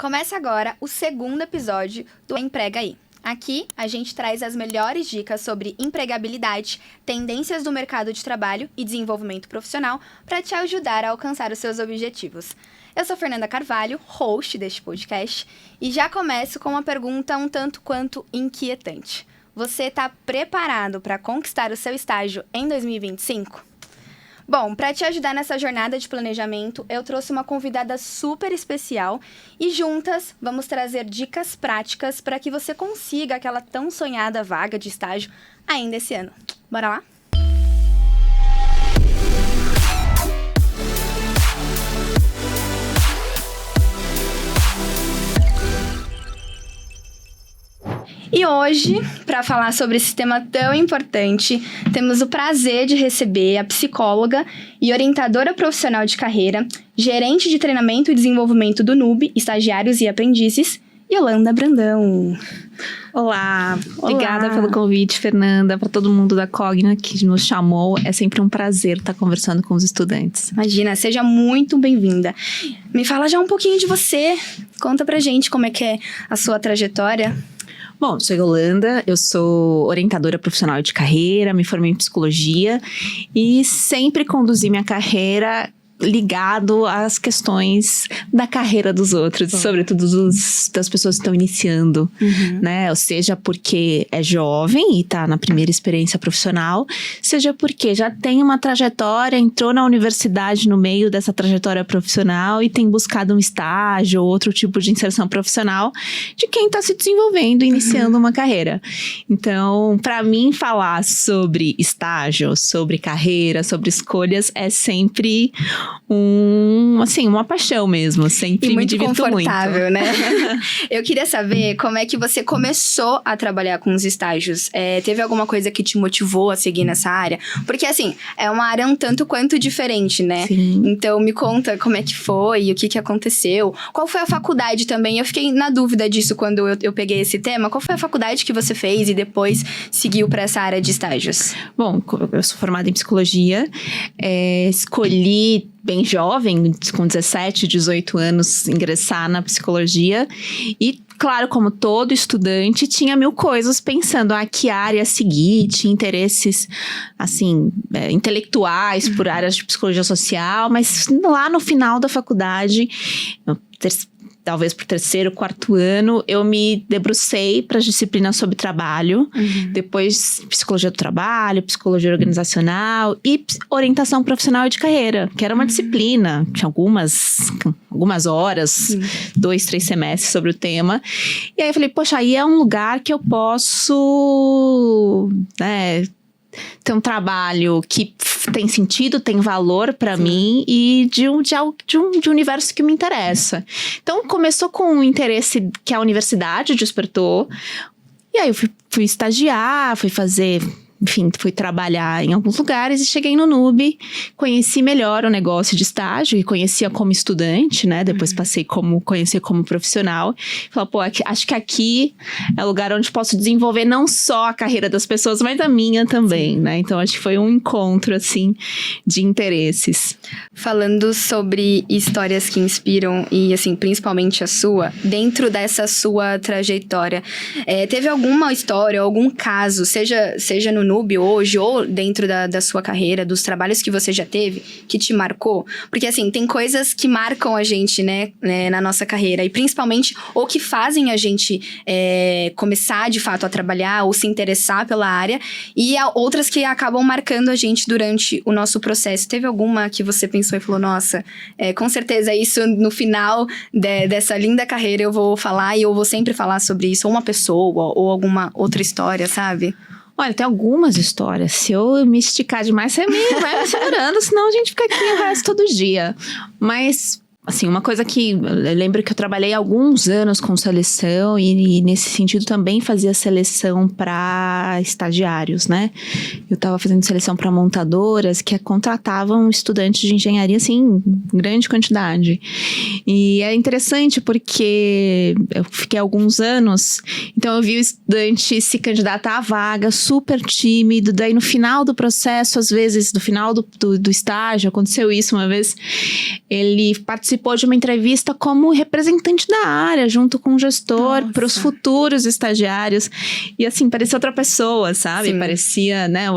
Começa agora o segundo episódio do Emprega Aí. Aqui, a gente traz as melhores dicas sobre empregabilidade, tendências do mercado de trabalho e desenvolvimento profissional para te ajudar a alcançar os seus objetivos. Eu sou Fernanda Carvalho, host deste podcast, e já começo com uma pergunta um tanto quanto inquietante. Você está preparado para conquistar o seu estágio em 2025? Bom, para te ajudar nessa jornada de planejamento, eu trouxe uma convidada super especial e juntas vamos trazer dicas práticas para que você consiga aquela tão sonhada vaga de estágio ainda esse ano. Bora lá? E hoje, para falar sobre esse tema tão importante, temos o prazer de receber a psicóloga e orientadora profissional de carreira, gerente de treinamento e desenvolvimento do NUB, estagiários e aprendizes, Yolanda Brandão. Olá, obrigada pelo convite, Fernanda, para todo mundo da Cogna que nos chamou. É sempre um prazer estar conversando com os estudantes. Imagina, seja muito bem-vinda. Me fala já um pouquinho de você, conta pra gente como é que é a sua trajetória. Bom, sou Yolanda, eu sou orientadora profissional de carreira, me formei em psicologia e sempre conduzi minha carreira ligado às questões da carreira dos outros, sobretudo das pessoas que estão iniciando, né? Ou seja, porque é jovem e está na primeira experiência profissional, seja porque já tem uma trajetória, entrou na universidade no meio dessa trajetória profissional e tem buscado um estágio ou outro tipo de inserção profissional de quem está se desenvolvendo, iniciando uma carreira. Então, para mim, falar sobre estágio, sobre carreira, sobre escolhas é sempre uma paixão mesmo, sempre me divirto muito. E muito confortável, né? Eu queria saber como é que você começou a trabalhar com os estágios. Teve alguma coisa que te motivou a seguir nessa área? Porque, assim, é uma área um tanto quanto diferente, né? Sim. Então, me conta como é que foi, o que aconteceu. Qual foi a faculdade também? Eu fiquei na dúvida disso quando eu peguei esse tema. Qual foi a faculdade que você fez e depois seguiu para essa área de estágios? Bom, eu sou formada em psicologia, escolhi bem jovem, com 17, 18 anos, ingressar na psicologia e, claro, como todo estudante, tinha mil coisas pensando que área seguir, tinha interesses, assim, intelectuais por áreas de psicologia social, mas lá no final da faculdade, talvez pro terceiro, quarto ano, eu me debrucei para as disciplinas sobre trabalho, depois psicologia do trabalho, psicologia organizacional e orientação profissional e de carreira, que era uma disciplina, tinha algumas horas, 2, 3 semestres sobre o tema. E aí eu falei, poxa, aí é um lugar que eu posso, ter um trabalho que tem sentido, tem valor para mim e de um universo que me interessa. Então, começou com um interesse que a universidade despertou. E aí, eu fui estagiar, fui trabalhar em alguns lugares e cheguei no NUB, conheci melhor o negócio de estágio e conhecia como estudante, né? Depois passei conhecer como profissional. Falei, acho que aqui é o lugar onde posso desenvolver não só a carreira das pessoas, mas a minha também, né? Então, acho que foi um encontro, assim, de interesses. Falando sobre histórias que inspiram e, assim, principalmente a sua, dentro dessa sua trajetória, teve alguma história, algum caso, seja no NUB hoje ou dentro da sua carreira, dos trabalhos que você já teve, que te marcou? Porque, assim, tem coisas que marcam a gente, né, na nossa carreira, e principalmente, ou que fazem a gente começar, de fato, a trabalhar ou se interessar pela área, e outras que acabam marcando a gente durante o nosso processo. Teve alguma que você pensou e falou, nossa, com certeza isso no final dessa linda carreira eu vou falar e eu vou sempre falar sobre isso, ou uma pessoa, ou alguma outra história, sabe? Olha, tem algumas histórias. Se eu me esticar demais, você vai me segurando, senão a gente fica aqui o resto do dia. Mas, assim, uma coisa que eu lembro que eu trabalhei alguns anos com seleção e nesse sentido também fazia seleção para estagiários, né? Eu estava fazendo seleção para montadoras que contratavam estudantes de engenharia, assim, em grande quantidade. E é interessante porque eu fiquei alguns anos, então eu vi o estudante se candidatar à vaga, super tímido, daí no final do processo, às vezes, no final do estágio, aconteceu isso uma vez, ele participou participou de uma entrevista como representante da área, junto com o gestor, para os futuros estagiários. E assim, parecia outra pessoa, sabe? Sim. Parecia, né,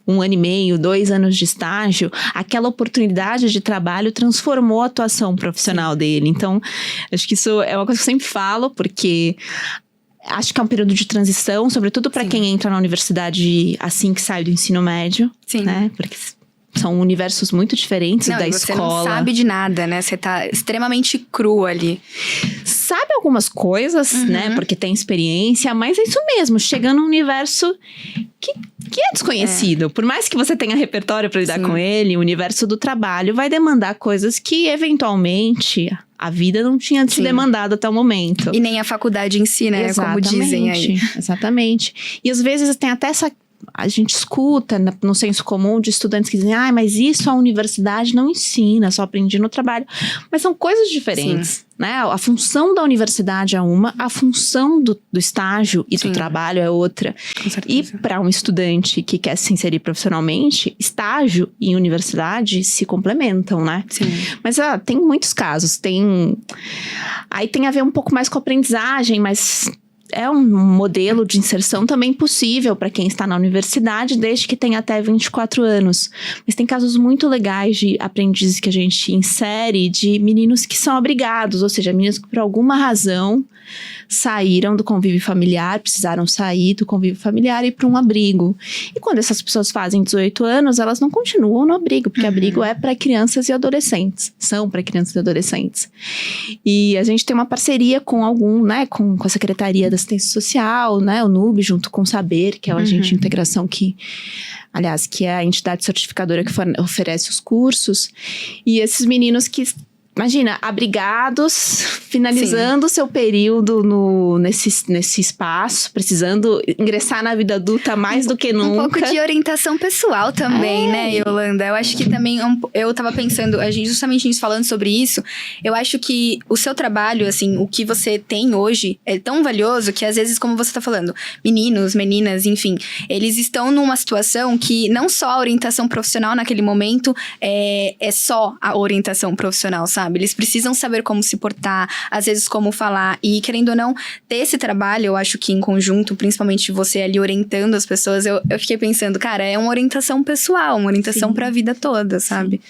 1 ano e meio, 2 anos de estágio, aquela oportunidade de trabalho transformou a atuação profissional dele. Então, acho que isso é uma coisa que eu sempre falo, porque acho que é um período de transição, sobretudo para quem entra na universidade assim que sai do ensino médio, né? Porque são universos muito diferentes da escola. Você não sabe de nada, né? Você tá extremamente cru ali. Sabe algumas coisas, né? Porque tem experiência, mas é isso mesmo. Chega num universo que é desconhecido. Por mais que você tenha repertório para lidar com ele, o universo do trabalho vai demandar coisas que, eventualmente, a vida não tinha te demandado até o momento. E nem a faculdade em si, né? Exatamente. Como dizem aí. Exatamente. E às vezes tem até essa... A gente escuta no senso comum de estudantes que dizem, mas isso a universidade não ensina, só aprendi no trabalho. Mas são coisas diferentes, né? A função da universidade é uma, a função do estágio e do trabalho é outra. E para um estudante que quer se inserir profissionalmente, estágio e universidade se complementam, né? Sim. Mas tem muitos casos, aí tem a ver um pouco mais com a aprendizagem, mas... É um modelo de inserção também possível para quem está na universidade, desde que tenha até 24 anos. Mas tem casos muito legais de aprendizes que a gente insere de meninos que são abrigados, ou seja, meninos que por alguma razão saíram do convívio familiar, precisaram sair do convívio familiar e ir para um abrigo. E quando essas pessoas fazem 18 anos, elas não continuam no abrigo, porque abrigo é para crianças e adolescentes. São para crianças e adolescentes. E a gente tem uma parceria com com a Secretaria da Assistência Social, né, o NUB, junto com o Saber, que é o agente de integração que é a entidade certificadora que oferece os cursos. E esses meninos que... Imagina, abrigados, finalizando o seu período nesse espaço, precisando ingressar na vida adulta mais do que nunca. Um pouco de orientação pessoal também, né, Yolanda? Eu acho que também, eu tava pensando, justamente a gente falando sobre isso, eu acho que o seu trabalho, assim, o que você tem hoje é tão valioso que às vezes, como você tá falando, meninos, meninas, enfim, eles estão numa situação que não só a orientação profissional naquele momento é só a orientação profissional, sabe? Eles precisam saber como se portar, às vezes como falar. E querendo ou não, ter esse trabalho, eu acho que em conjunto, principalmente você ali orientando as pessoas, eu fiquei pensando, cara, é uma orientação pessoal, uma orientação pra vida toda, sabe?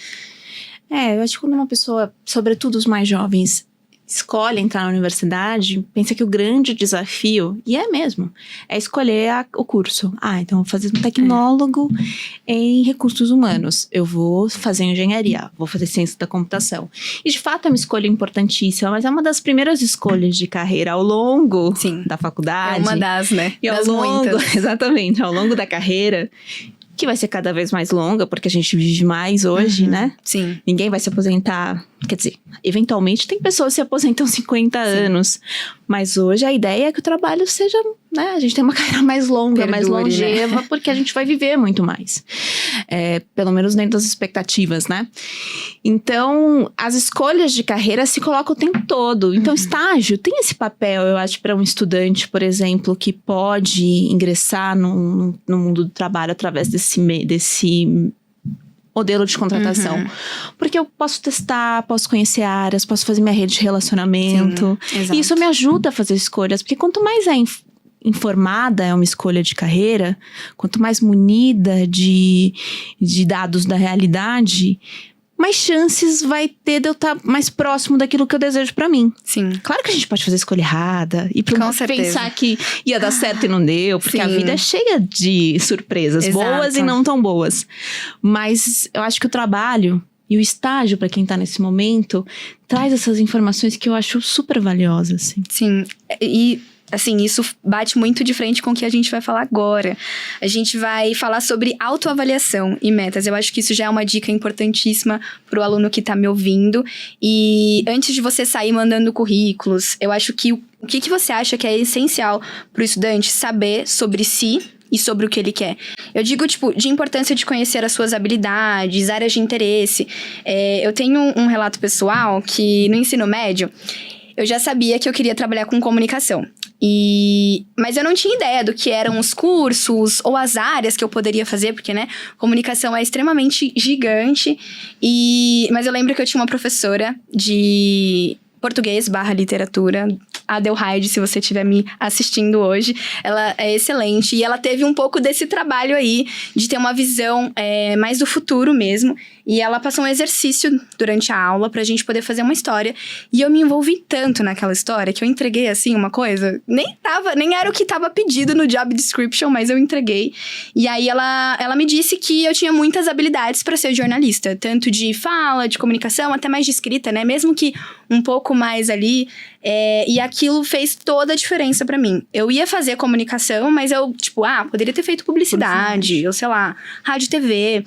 Eu acho que quando uma pessoa, sobretudo os mais jovens, escolhe entrar na universidade, pensa que o grande desafio, e é mesmo, é escolher o curso. Então eu vou fazer um tecnólogo em recursos humanos. Eu vou fazer engenharia, vou fazer ciência da computação. E de fato é uma escolha importantíssima, mas é uma das primeiras escolhas de carreira ao longo da faculdade. É uma das, né? E das muitas. Exatamente, ao longo da carreira, que vai ser cada vez mais longa, porque a gente vive mais hoje, né? Sim. Ninguém vai se aposentar, quer dizer, eventualmente tem pessoas que se aposentam 50 anos, mas hoje a ideia é que o trabalho seja, né, a gente tem uma carreira mais longa, mais longeva, né? Porque a gente vai viver muito mais. Pelo menos dentro das expectativas, né? Então, as escolhas de carreira se colocam o tempo todo. Então, estágio tem esse papel, eu acho, para um estudante, por exemplo, que pode ingressar no mundo do trabalho através desse modelo de contratação. Porque eu posso testar, posso conhecer áreas, posso fazer minha rede de relacionamento. E isso me ajuda a fazer escolhas, porque quanto mais informada é uma escolha de carreira, quanto mais munida de dados da realidade, mais chances vai ter de eu estar mais próximo daquilo que eu desejo pra mim. Sim. Claro que a gente pode fazer escolha errada e pensar que ia dar certo e não deu, porque a vida é cheia de surpresas, boas e não tão boas. Mas eu acho que o trabalho e o estágio, pra quem tá nesse momento, traz essas informações que eu acho super valiosas. Assim. Sim, e... Assim, isso bate muito de frente com o que a gente vai falar agora. A gente vai falar sobre autoavaliação e metas. Eu acho que isso já é uma dica importantíssima pro aluno que tá me ouvindo. E antes de você sair mandando currículos, eu acho que o que você acha que é essencial pro estudante saber sobre si e sobre o que ele quer. Eu digo, de importância de conhecer as suas habilidades, áreas de interesse. Eu tenho um relato pessoal que no ensino médio... eu já sabia que eu queria trabalhar com comunicação. Mas eu não tinha ideia do que eram os cursos ou as áreas que eu poderia fazer, porque, né, comunicação é extremamente gigante. Mas eu lembro que eu tinha uma professora de português/literatura, a Adelheid, se você estiver me assistindo hoje, ela é excelente. E ela teve um pouco desse trabalho aí, de ter uma visão mais do futuro mesmo. E ela passou um exercício durante a aula pra gente poder fazer uma história. E eu me envolvi tanto naquela história que eu entreguei, assim, uma coisa... Nem era o que tava pedido no job description, mas eu entreguei. E aí ela me disse que eu tinha muitas habilidades pra ser jornalista. Tanto de fala, de comunicação, até mais de escrita, né? Mesmo que um pouco mais ali... E aquilo fez toda a diferença pra mim. Eu ia fazer comunicação, mas eu, poderia ter feito publicidade. Ou sei lá, rádio e TV...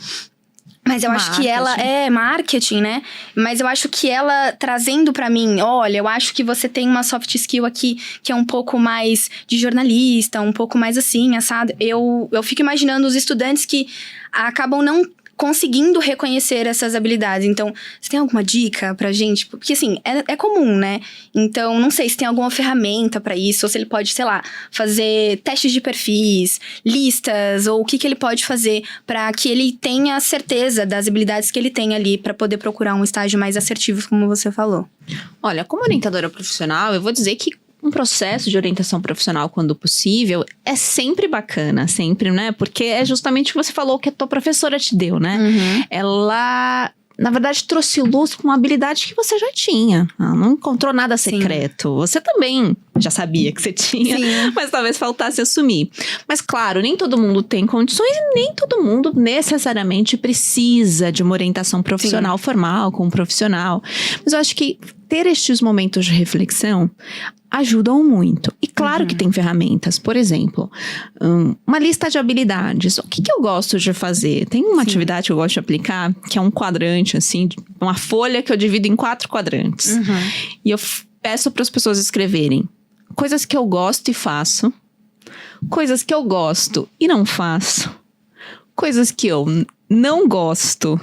Mas eu acho que ela é marketing, né? Mas eu acho que ela trazendo pra mim, olha, eu acho que você tem uma soft skill aqui que é um pouco mais de jornalista, um pouco mais assim, assado. Eu fico imaginando os estudantes que acabam não conseguindo reconhecer essas habilidades. Então, você tem alguma dica pra gente? Porque, assim, é comum, né? Então, não sei se tem alguma ferramenta pra isso, ou se ele pode, sei lá, fazer testes de perfis, listas, ou o que ele pode fazer pra que ele tenha certeza das habilidades que ele tem ali pra poder procurar um estágio mais assertivo, como você falou. Olha, como orientadora profissional, eu vou dizer que um processo de orientação profissional, quando possível, é sempre bacana, sempre, né? Porque é justamente o que você falou que a tua professora te deu, né? Uhum. Ela, na verdade, trouxe luz com uma habilidade que você já tinha. Ela não encontrou nada secreto. Sim. Você também já sabia que você tinha, sim, mas talvez faltasse assumir. Mas, claro, nem todo mundo tem condições e nem todo mundo necessariamente precisa de uma orientação profissional, sim, formal, com um profissional. Mas eu acho que ter estes momentos de reflexão ajudam muito. E claro, uhum, que tem ferramentas. Por exemplo, uma lista de habilidades. O que eu gosto de fazer? Tem uma, sim, atividade que eu gosto de aplicar, que é um quadrante, assim, uma folha que eu divido em 4 quadrantes. Uhum. E eu peço para as pessoas escreverem coisas que eu gosto e faço, coisas que eu gosto e não faço, coisas que eu não gosto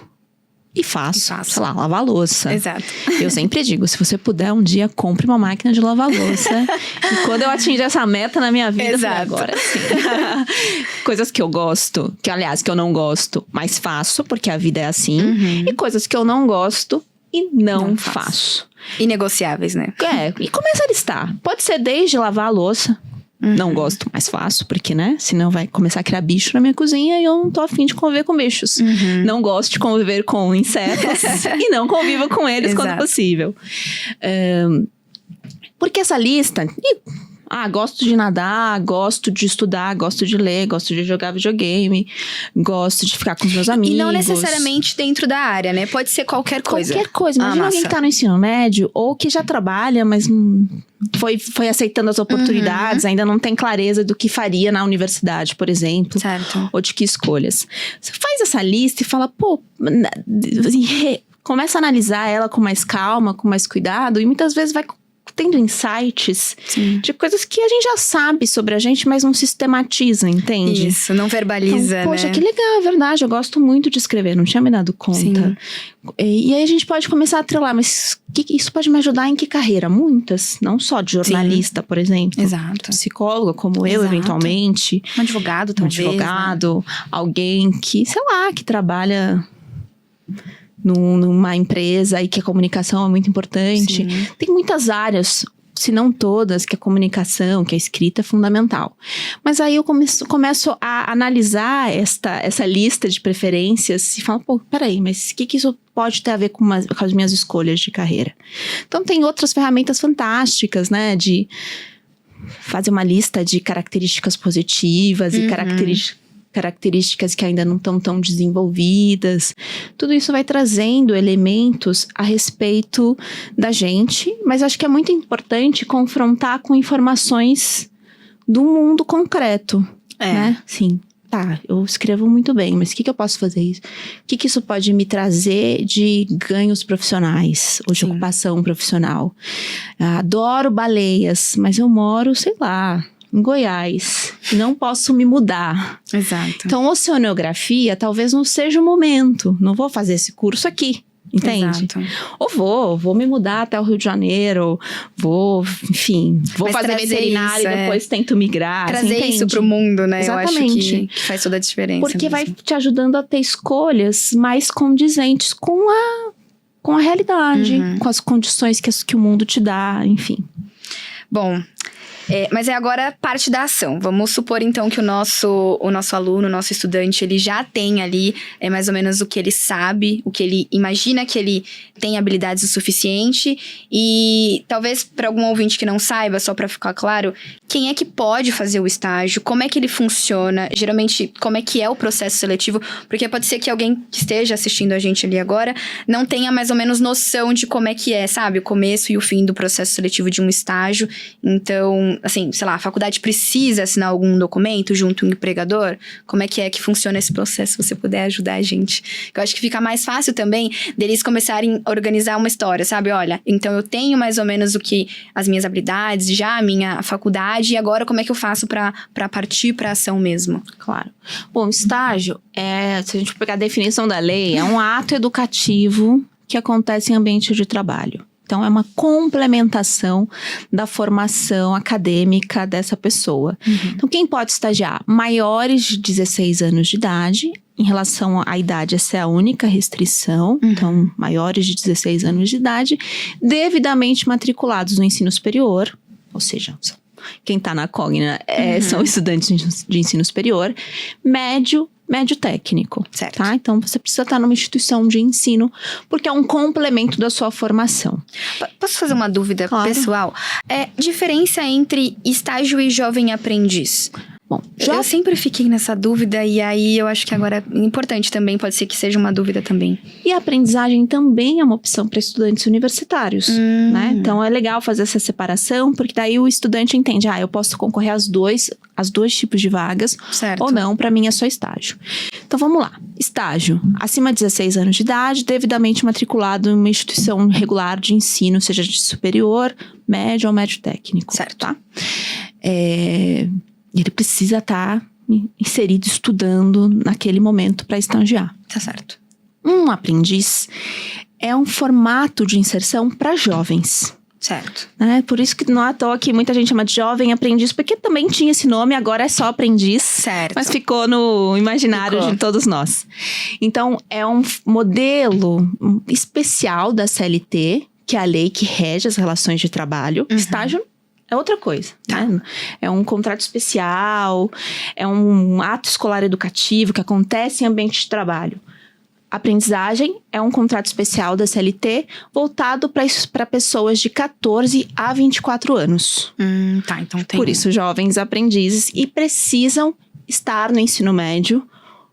e faço, sei lá, lavar louça. Exato. Eu sempre digo, se você puder, um dia compre uma máquina de lavar louça. E quando eu atingir essa meta na minha vida, exato, agora sim. Coisas que eu gosto, que aliás, que eu não gosto, mas faço, porque a vida é assim. Uhum. E coisas que eu não gosto e não faço. Inegociáveis, né? E começa a listar. Pode ser desde lavar a louça. Uhum. Não gosto, mas faço, porque, né? Senão vai começar a criar bicho na minha cozinha e eu não tô afim de conviver com bichos. Uhum. Não gosto de conviver com insetos e não convivo com eles quando possível. Porque essa lista... gosto de nadar, gosto de estudar, gosto de ler, gosto de jogar videogame, gosto de ficar com os meus amigos. E não necessariamente dentro da área, né? Pode ser qualquer coisa. Qualquer coisa. Imagina alguém que tá no ensino médio ou que já trabalha, mas foi aceitando as oportunidades, uhum, ainda não tem clareza do que faria na universidade, por exemplo. Certo. Ou de que escolhas. Você faz essa lista e fala, começa a analisar ela com mais calma, com mais cuidado, e muitas vezes vai tendo insights, sim, de coisas que a gente já sabe sobre a gente, mas não sistematiza, entende? Isso, não verbaliza, então, poxa, né? Que legal, é verdade, eu gosto muito de escrever, não tinha me dado conta. Sim. E aí a gente pode começar a atrelar, mas isso pode me ajudar em que carreira? Muitas, não só de jornalista, sim, por exemplo. Exato. Psicóloga, como eu, eventualmente. Um advogado, talvez. Um advogado, né? Alguém que, sei lá, que trabalha numa empresa e que a comunicação é muito importante. Sim. Tem muitas áreas, se não todas, que a comunicação, que a escrita é fundamental. Mas aí eu começo a analisar essa lista de preferências e falo, peraí, mas o que isso pode ter a ver com as minhas escolhas de carreira? Então tem outras ferramentas fantásticas, né, de fazer uma lista de características positivas, uhum, e características que ainda não estão tão desenvolvidas. Tudo isso vai trazendo elementos a respeito da gente, mas acho que é muito importante confrontar com informações do mundo concreto, né? Sim, eu escrevo muito bem, mas o que eu posso fazer isso? O que isso pode me trazer de ganhos profissionais ou de, sim, ocupação profissional? Adoro baleias, mas eu moro, sei lá, em Goiás, e não posso me mudar. Exato. Então, oceanografia talvez não seja o momento. Não vou fazer esse curso aqui. entende? Exato. Ou vou me mudar até o Rio de Janeiro, vou Mas fazer trazer veterinário isso, e depois tento migrar. Trazer você isso entende? pro mundo, né? Exatamente. Eu acho que faz toda a diferença. Porque vai mesmo. te ajudando a ter escolhas mais condizentes com a realidade, com as condições que o mundo te dá, enfim. Bom, mas é agora parte da ação. Vamos supor, então, que o nosso aluno, o nosso estudante, ele já tem ali mais ou menos o que ele sabe, o que ele imagina que ele tem habilidades o suficiente. E talvez para algum ouvinte que não saiba, só para ficar claro, quem é que pode fazer o estágio? Como é que ele funciona? Geralmente, como é que é o processo seletivo? Porque pode ser que alguém que esteja assistindo a gente ali agora não tenha mais ou menos noção de como é que é, sabe? O começo e o fim do processo seletivo de um estágio. Então, assim, sei lá, a faculdade precisa assinar algum documento junto ao empregador? Como é que funciona esse processo, se você puder ajudar a gente? Eu acho que fica mais fácil também deles começarem a organizar uma história, sabe? Olha, então eu tenho mais ou menos as minhas habilidades, já a minha faculdade, e agora como é que eu faço pra partir pra ação mesmo? Claro. Bom, estágio se a gente pegar a definição da lei, é um ato educativo que acontece em ambiente de trabalho. Então, é uma complementação da formação acadêmica dessa pessoa. Então, quem pode estagiar? Maiores de 16 anos de idade. Em relação à idade, essa é a única restrição. Então, maiores de 16 anos de idade, devidamente matriculados no ensino superior, ou seja, quem está na Cogna são estudantes de ensino superior, médio técnico, certo? Tá? Então, você precisa estar numa instituição de ensino, porque é um complemento da sua formação. Posso fazer uma dúvida pessoal? Diferença entre estágio e jovem aprendiz? Bom, eu sempre fiquei nessa dúvida e aí eu acho que agora é importante também, pode ser que seja uma dúvida também. E a aprendizagem também é uma opção para estudantes universitários, né? Então é legal fazer essa separação, porque daí o estudante entende, eu posso concorrer às dois tipos de vagas, certo, ou não, para mim é só estágio. Então vamos lá, estágio, acima de 16 anos de idade, devidamente matriculado em uma instituição regular de ensino, seja de superior, médio ou médio técnico. Certo. Tá? Ele precisa estar inserido, estudando naquele momento para estagiar. Tá certo. Um aprendiz é um formato de inserção para jovens. Certo. Né? Por isso que não é à toa que muita gente chama de jovem aprendiz, porque também tinha esse nome, agora é só aprendiz. Certo. Mas ficou no imaginário de todos nós. Então, é um modelo especial da CLT, que é a lei que rege as relações de trabalho. Estágio é outra coisa, né? É um contrato especial, é um ato escolar educativo que acontece em ambiente de trabalho. Aprendizagem é um contrato especial da CLT voltado para pessoas de 14 a 24 anos. Tá, então tem. Por isso, jovens aprendizes e precisam estar no ensino médio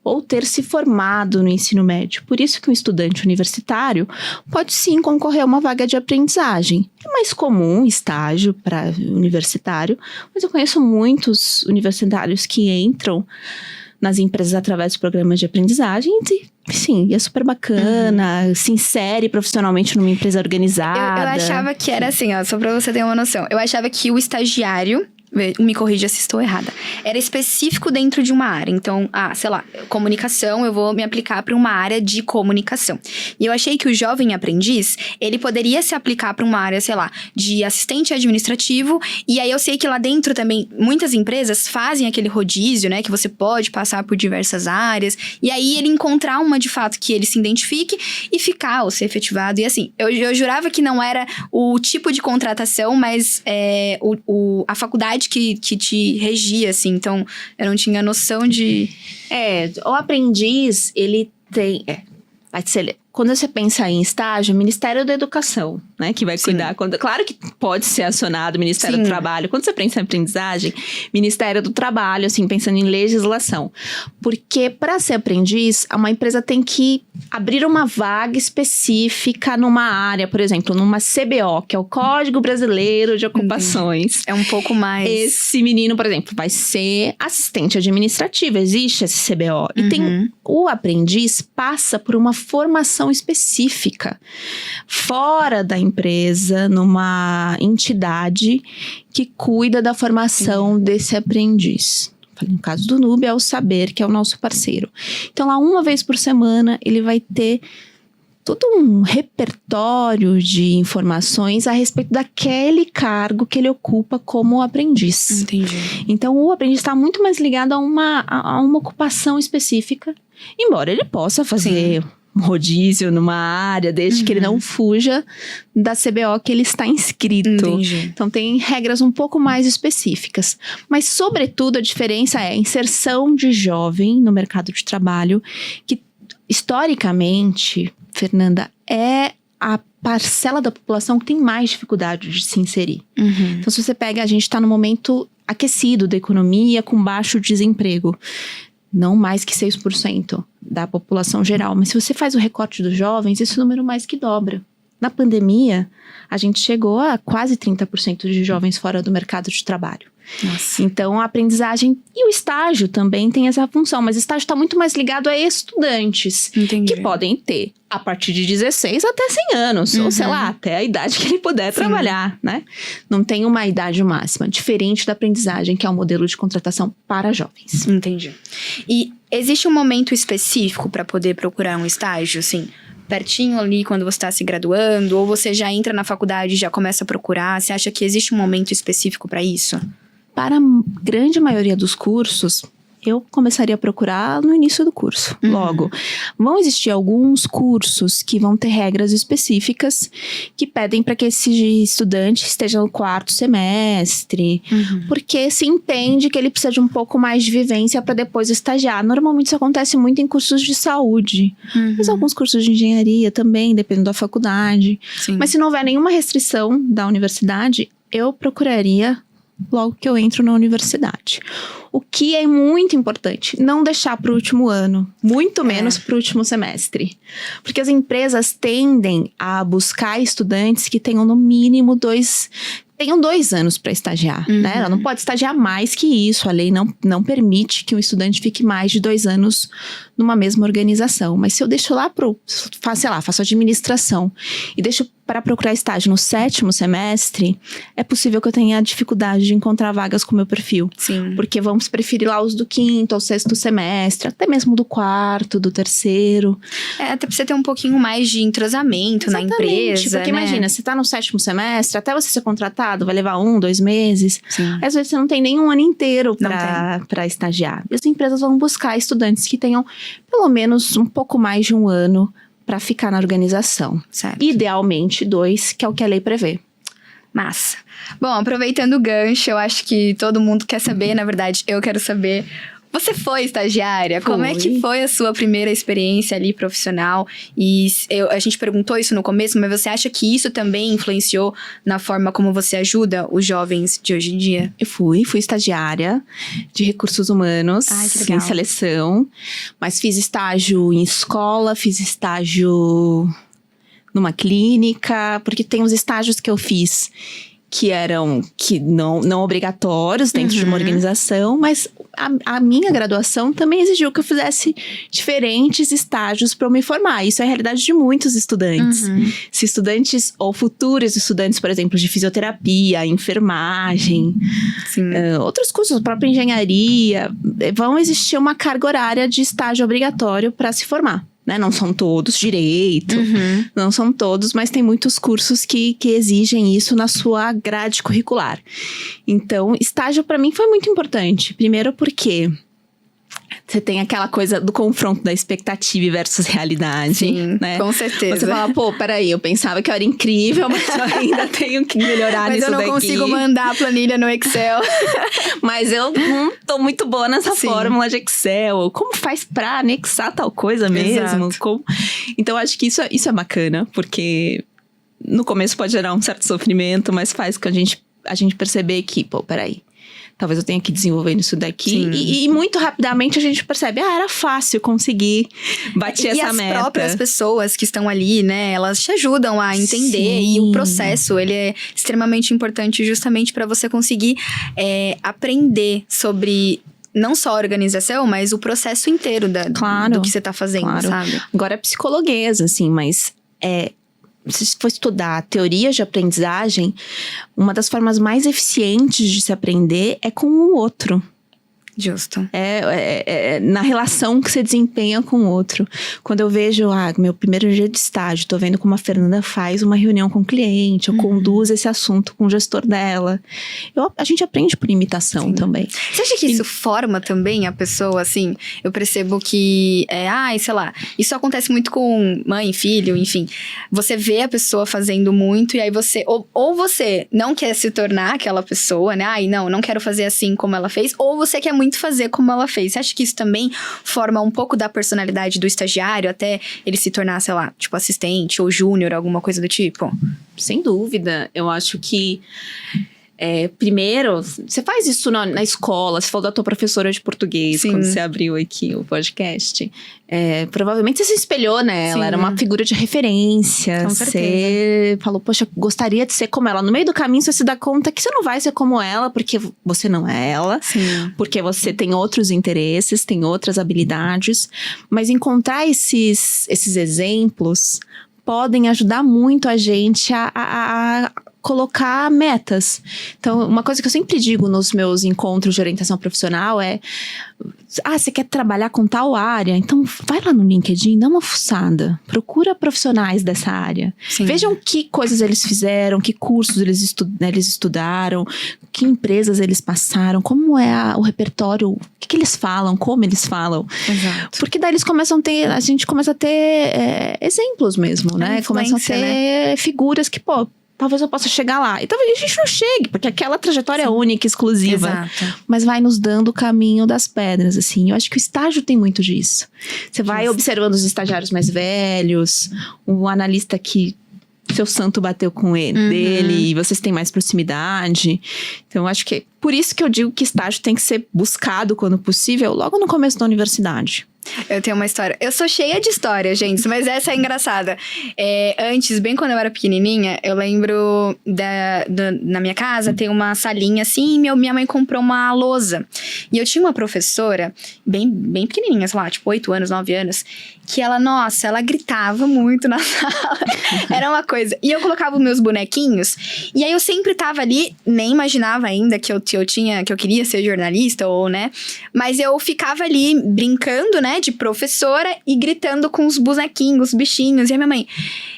ou ter se formado no ensino médio. Por isso que um estudante universitário pode sim concorrer a uma vaga de aprendizagem. É mais comum estágio para universitário, mas eu conheço muitos universitários que entram nas empresas através dos programas de aprendizagem e, sim, é super bacana, se insere profissionalmente numa empresa organizada. Eu achava que era assim, só pra você ter uma noção. Eu achava que o estagiário, me corrija se estou errada, era específico dentro de uma área. Então, sei lá, comunicação, eu vou me aplicar para uma área de comunicação. E eu achei que o jovem aprendiz, ele poderia se aplicar para uma área, sei lá, de assistente administrativo. E aí eu sei que lá dentro também, muitas empresas fazem aquele rodízio, né? Que você pode passar por diversas áreas. E aí ele encontrar uma, de fato, que ele se identifique e ficar ou ser efetivado. E assim, eu jurava que não era o tipo de contratação, mas a faculdade que te regia, assim. Então, eu não tinha noção de... O aprendiz, ele tem... vai ser... Quando você pensa em estágio, Ministério da Educação, né? Que vai cuidar. Claro que pode ser acionado o Ministério do Trabalho. Quando você pensa em aprendizagem, Ministério do Trabalho, assim, pensando em legislação. Porque para ser aprendiz, uma empresa tem que abrir uma vaga específica numa área, por exemplo, numa CBO, que é o Código Brasileiro de Ocupações. É um pouco mais... Esse menino, por exemplo, vai ser assistente administrativo. Existe esse CBO. E o aprendiz passa por uma formação específica fora da empresa, numa entidade que cuida da formação desse aprendiz. No caso do Nube, é o Saber, que é o nosso parceiro. Então, lá uma vez por semana, ele vai ter todo um repertório de informações a respeito daquele cargo que ele ocupa como aprendiz. Entendi. Então, o aprendiz está muito mais ligado a uma ocupação específica, embora ele possa fazer um rodízio numa área, desde que ele não fuja da CBO que ele está inscrito. Entendi. Então, tem regras um pouco mais específicas. Mas, sobretudo, a diferença é a inserção de jovem no mercado de trabalho, que, historicamente, Fernanda, é a parcela da população que tem mais dificuldade de se inserir. Então, se você pega, a gente está no momento aquecido da economia, com baixo desemprego. Não mais que 6% da população geral. Mas se você faz o recorte dos jovens, esse número mais que dobra. Na pandemia, a gente chegou a quase 30% de jovens fora do mercado de trabalho. Nossa. Então, a aprendizagem e o estágio também tem essa função. Mas o estágio está muito mais ligado a estudantes. Entendi. Que podem ter a partir de 16 até 100 anos. Ou sei lá, até a idade que ele puder trabalhar, né? Não tem uma idade máxima. Diferente da aprendizagem, que é o modelo de contratação para jovens. Entendi. E existe um momento específico para poder procurar um estágio, assim, pertinho ali quando você está se graduando? Ou você já entra na faculdade e já começa a procurar? Você acha que existe um momento específico para isso? Para a grande maioria dos cursos, eu começaria a procurar no início do curso, logo. Vão existir alguns cursos que vão ter regras específicas que pedem para que esse estudante esteja no 4º semestre, porque se entende que ele precisa de um pouco mais de vivência para depois estagiar. Normalmente isso acontece muito em cursos de saúde, mas alguns cursos de engenharia também, dependendo da faculdade. Sim. Mas se não houver nenhuma restrição da universidade, eu procuraria logo que eu entro na universidade. O que é muito importante, não deixar para o último ano, muito menos para o último semestre. Porque as empresas tendem a buscar estudantes que tenham no mínimo 2 anos para estagiar, né? Ela não pode estagiar mais que isso. A lei não permite que um estudante fique mais de 2 anos numa mesma organização. Mas se eu deixo lá faço administração e deixo para procurar estágio no 7º semestre, é possível que eu tenha dificuldade de encontrar vagas com o meu perfil. Sim. Porque vamos preferir lá os do 5º ou 6º semestre, até mesmo do 4º, do 3º. Até pra você ter um pouquinho mais de entrosamento na empresa, porque né? imagina, você tá no 7º semestre, até você ser contratado, vai levar 1, 2 meses. Sim. Às vezes você não tem nem um ano inteiro para estagiar. E as empresas vão buscar estudantes que tenham pelo menos um pouco mais de 1 ano para ficar na organização. Certo. Idealmente 2, que é o que a lei prevê. Massa. Bom, aproveitando o gancho, eu acho que todo mundo quer saber, na verdade, eu quero saber. Você foi estagiária? Como é que foi a sua primeira experiência ali profissional? E a gente perguntou isso no começo, mas você acha que isso também influenciou na forma como você ajuda os jovens de hoje em dia? Eu fui estagiária de recursos humanos. Ai, que legal. Em seleção, mas fiz estágio em escola, fiz estágio numa clínica, porque tem os estágios que eu fiz que eram não obrigatórios dentro de uma organização, mas a minha graduação também exigiu que eu fizesse diferentes estágios para eu me formar. Isso é a realidade de muitos estudantes. Se estudantes ou futuros estudantes, por exemplo, de fisioterapia, enfermagem, outros cursos, a própria engenharia, vão existir uma carga horária de estágio obrigatório para se formar. Né? Não são todos, direito, não são todos, mas tem muitos cursos que exigem isso na sua grade curricular. Então, estágio para mim foi muito importante. Primeiro porque você tem aquela coisa do confronto da expectativa versus realidade. Sim, né? Com certeza. Você fala, pô, peraí, eu pensava que eu era incrível, mas eu ainda tenho que melhorar nisso daqui. Mas eu não consigo mandar a planilha no Excel. Mas eu não tô muito boa nessa fórmula de Excel. Como faz pra anexar tal coisa mesmo? Então, acho que isso é bacana, porque no começo pode gerar um certo sofrimento, mas faz com a gente perceber que, pô, peraí. Talvez eu tenha que desenvolver isso daqui. E muito rapidamente a gente percebe, era fácil conseguir bater essa meta. E as próprias pessoas que estão ali, né, elas te ajudam a entender. E o processo, ele é extremamente importante justamente para você conseguir aprender sobre não só a organização, mas o processo inteiro do que você tá fazendo, sabe? Agora é psicologuês, assim, mas se for estudar teorias de aprendizagem, uma das formas mais eficientes de se aprender é com o outro. Justo. Na relação que você desempenha com o outro. Quando eu vejo, meu primeiro dia de estágio, tô vendo como a Fernanda faz uma reunião com o cliente, ou conduz esse assunto com o gestor dela. A gente aprende por imitação também. Você acha que isso forma também a pessoa, assim? Eu percebo que, sei lá, isso acontece muito com mãe, filho, enfim. Você vê a pessoa fazendo muito e aí você, ou você não quer se tornar aquela pessoa, né? Não quero fazer assim como ela fez, ou você quer muito fazer como ela fez. Você acha que isso também forma um pouco da personalidade do estagiário até ele se tornar, sei lá, tipo assistente ou júnior, alguma coisa do tipo? Sem dúvida. Eu acho que primeiro, você faz isso na escola. Você falou da tua professora de português. Sim. Quando você abriu aqui o podcast. Provavelmente você se espelhou nela. Sim. Era uma figura de referência. Com você falou, poxa, gostaria de ser como ela. No meio do caminho você se dá conta que você não vai ser como ela, porque você não é ela. Sim. Porque você tem outros interesses, tem outras habilidades. Mas encontrar esses exemplos podem ajudar muito a gente a colocar metas. Então, uma coisa que eu sempre digo nos meus encontros de orientação profissional é: você quer trabalhar com tal área? Então, vai lá no LinkedIn, dá uma fuçada. Procura profissionais dessa área. Sim. Vejam que coisas eles fizeram, que cursos eles estudaram, que empresas eles passaram, como é o repertório, o que eles falam, como eles falam. Exato. Porque daí a gente começa a ter exemplos mesmo, né? Começam a ter figuras que, talvez eu possa chegar lá. E talvez a gente não chegue, porque aquela trajetória é única, exclusiva. Exato. Mas vai nos dando o caminho das pedras, assim. Eu acho que o estágio tem muito disso. Você vai observando os estagiários mais velhos, o analista que seu santo bateu com ele, dele, e vocês têm mais proximidade. Então, eu acho que por isso que eu digo que estágio tem que ser buscado, quando possível, logo no começo da universidade. Eu tenho uma história. Eu sou cheia de história, gente, mas essa é engraçada. Antes, bem quando eu era pequenininha, eu lembro na minha casa tem uma salinha assim, e minha mãe comprou uma lousa. E eu tinha uma professora, bem pequenininha, sei lá, tipo 8 anos, 9 anos, que ela gritava muito na sala. Era uma coisa. E eu colocava os meus bonequinhos, e aí eu sempre tava ali, nem imaginava ainda que eu queria ser jornalista, ou, né? Mas eu ficava ali brincando, né, de professora e gritando com os bonequinhos, os bichinhos. E a minha mãe: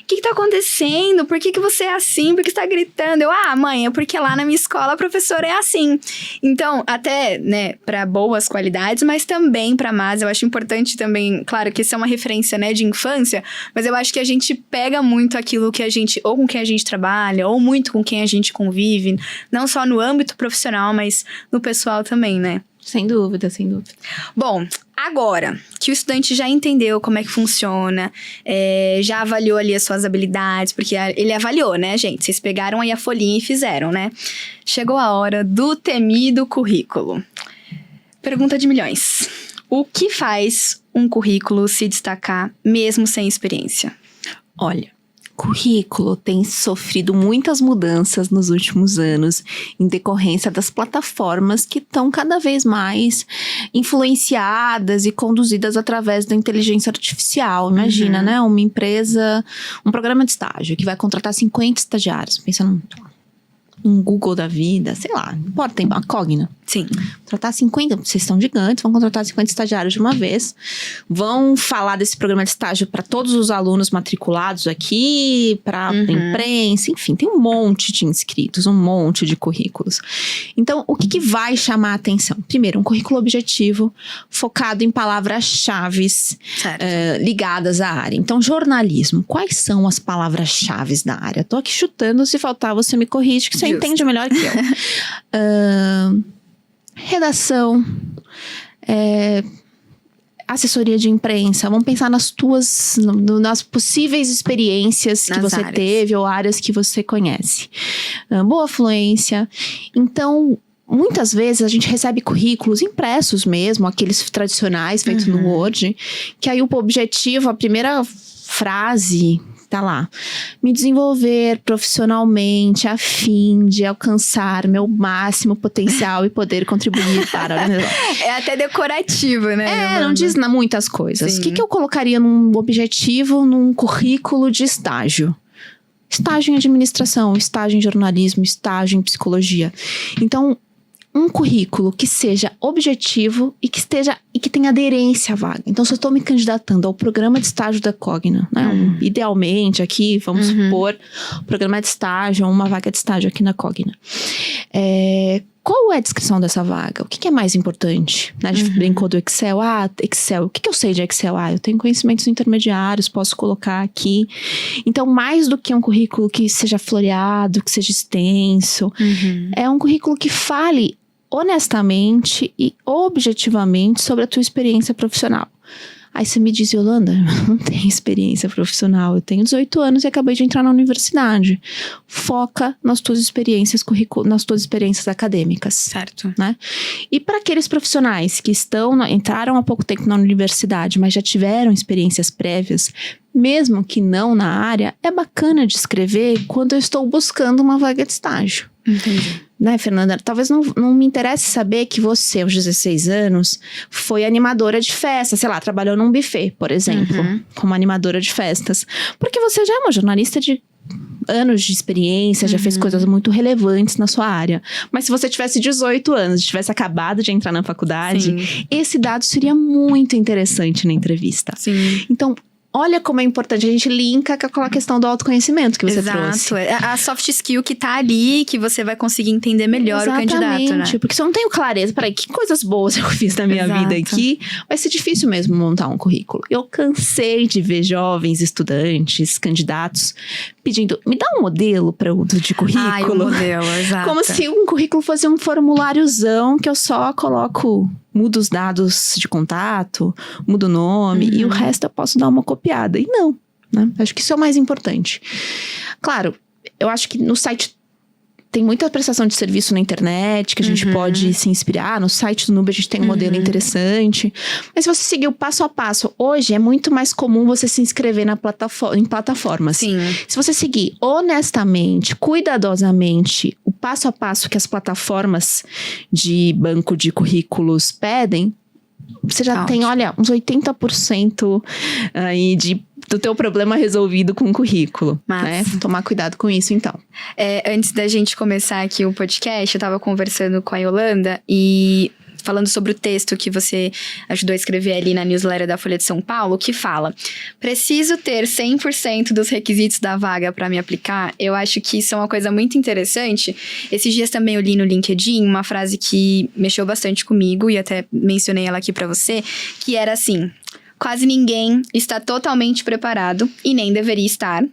o que tá acontecendo? Por que você é assim? Por que você tá gritando? Eu, mãe, é porque lá na minha escola a professora é assim. Então, até, né, pra boas qualidades, mas também pra más. Eu acho importante também, claro que isso é uma referência, né, de infância, mas eu acho que a gente pega muito aquilo que a gente, ou com quem a gente trabalha, ou muito com quem a gente convive, não só no âmbito profissional, mas no pessoal também, né? Sem dúvida, sem dúvida. Bom, agora que o estudante já entendeu como é que funciona, já avaliou ali as suas habilidades, porque ele avaliou, né, gente? Vocês pegaram aí a folhinha e fizeram, né? Chegou a hora do temido currículo. Pergunta de milhões. O que faz um currículo se destacar mesmo sem experiência? Olha, currículo tem sofrido muitas mudanças nos últimos anos em decorrência das plataformas que estão cada vez mais influenciadas e conduzidas através da inteligência artificial. Imagina, né? Uma empresa, um programa de estágio que vai contratar 50 estagiários. Pensa num Google da vida, sei lá, não importa, tem a Cogna. Sim. Contratar 50, vocês estão gigantes, vão contratar 50 estagiários de uma vez. Vão falar desse programa de estágio para todos os alunos matriculados aqui, para a imprensa, enfim, tem um monte de inscritos, um monte de currículos. Então, o que vai chamar a atenção? Primeiro, um currículo objetivo, focado em palavras-chave ligadas à área. Então, jornalismo, quais são as palavras-chave da área? Tô aqui chutando, se faltar você me corrige, que você entende melhor que eu. Redação, assessoria de imprensa. Vamos pensar nas possíveis experiências que você teve ou áreas que você conhece. Boa fluência. Então, muitas vezes a gente recebe currículos impressos mesmo, aqueles tradicionais feitos no Word, que aí o objetivo, a primeira frase tá lá: me desenvolver profissionalmente a fim de alcançar meu máximo potencial e poder contribuir para a organização. É até decorativo, né? Não diz muitas coisas. O que eu colocaria num objetivo, num currículo de estágio? Estágio em administração, estágio em jornalismo, estágio em psicologia. Então, um currículo que seja objetivo e que tenha aderência à vaga. Então, se eu estou me candidatando ao programa de estágio da Cogna, né? Idealmente aqui, vamos supor, programa de estágio, uma vaga de estágio aqui na Cogna. Qual é a descrição dessa vaga? O que é mais importante? Né? A gente brincou do Excel. Excel. O que eu sei de Excel? Eu tenho conhecimentos intermediários, posso colocar aqui. Então, mais do que um currículo que seja floreado, que seja extenso, é um currículo que fale honestamente e objetivamente sobre a tua experiência profissional. Aí você me diz, Yolanda, eu não tenho experiência profissional, eu tenho 18 anos e acabei de entrar na universidade. Foca nas tuas experiências nas tuas experiências acadêmicas. Certo. Né? E para aqueles profissionais que entraram há pouco tempo na universidade, mas já tiveram experiências prévias, mesmo que não na área, é bacana de escrever quando eu estou buscando uma vaga de estágio. Entendi. Né, Fernanda? Talvez não me interesse saber que você, aos 16 anos, foi animadora de festa, sei lá, trabalhou num buffet, por exemplo, como animadora de festas. Porque você já é uma jornalista de anos de experiência, já fez coisas muito relevantes na sua área. Mas se você tivesse 18 anos, tivesse acabado de entrar na faculdade, esse dado seria muito interessante na entrevista. Sim. Então, olha como é importante, a gente linka com aquela questão do autoconhecimento que você trouxe. Exato, a soft skill que tá ali, que você vai conseguir entender melhor o candidato, né? Porque se eu não tenho clareza, peraí, que coisas boas eu fiz na minha vida aqui, vai ser difícil mesmo montar um currículo. Eu cansei de ver jovens estudantes, candidatos, pedindo, me dá um modelo de currículo. Um modelo, exato. Como se um currículo fosse um formuláriozão que eu só coloco, mudo os dados de contato, mudo o nome e o resto eu posso dar uma copiada. E não, né? Acho que isso é o mais importante. Claro, eu acho que no site tem muita prestação de serviço na internet que a gente pode se inspirar. No site do Nubi a gente tem um modelo interessante. Mas se você seguir o passo a passo, hoje é muito mais comum você se inscrever em plataformas. Sim. Se você seguir honestamente, cuidadosamente, o passo a passo que as plataformas de banco de currículos pedem, você já tem, olha, uns 80% aí do teu problema resolvido com o currículo, né? Tomar cuidado com isso, então. Antes da gente começar aqui o podcast, eu tava conversando com a Yolanda e falando sobre o texto que você ajudou a escrever ali na newsletter da Folha de São Paulo, que fala: preciso ter 100% dos requisitos da vaga para me aplicar. Eu acho que isso é uma coisa muito interessante. Esses dias também eu li no LinkedIn uma frase que mexeu bastante comigo e até mencionei ela aqui para você, que era assim: quase ninguém está totalmente preparado e nem deveria estar.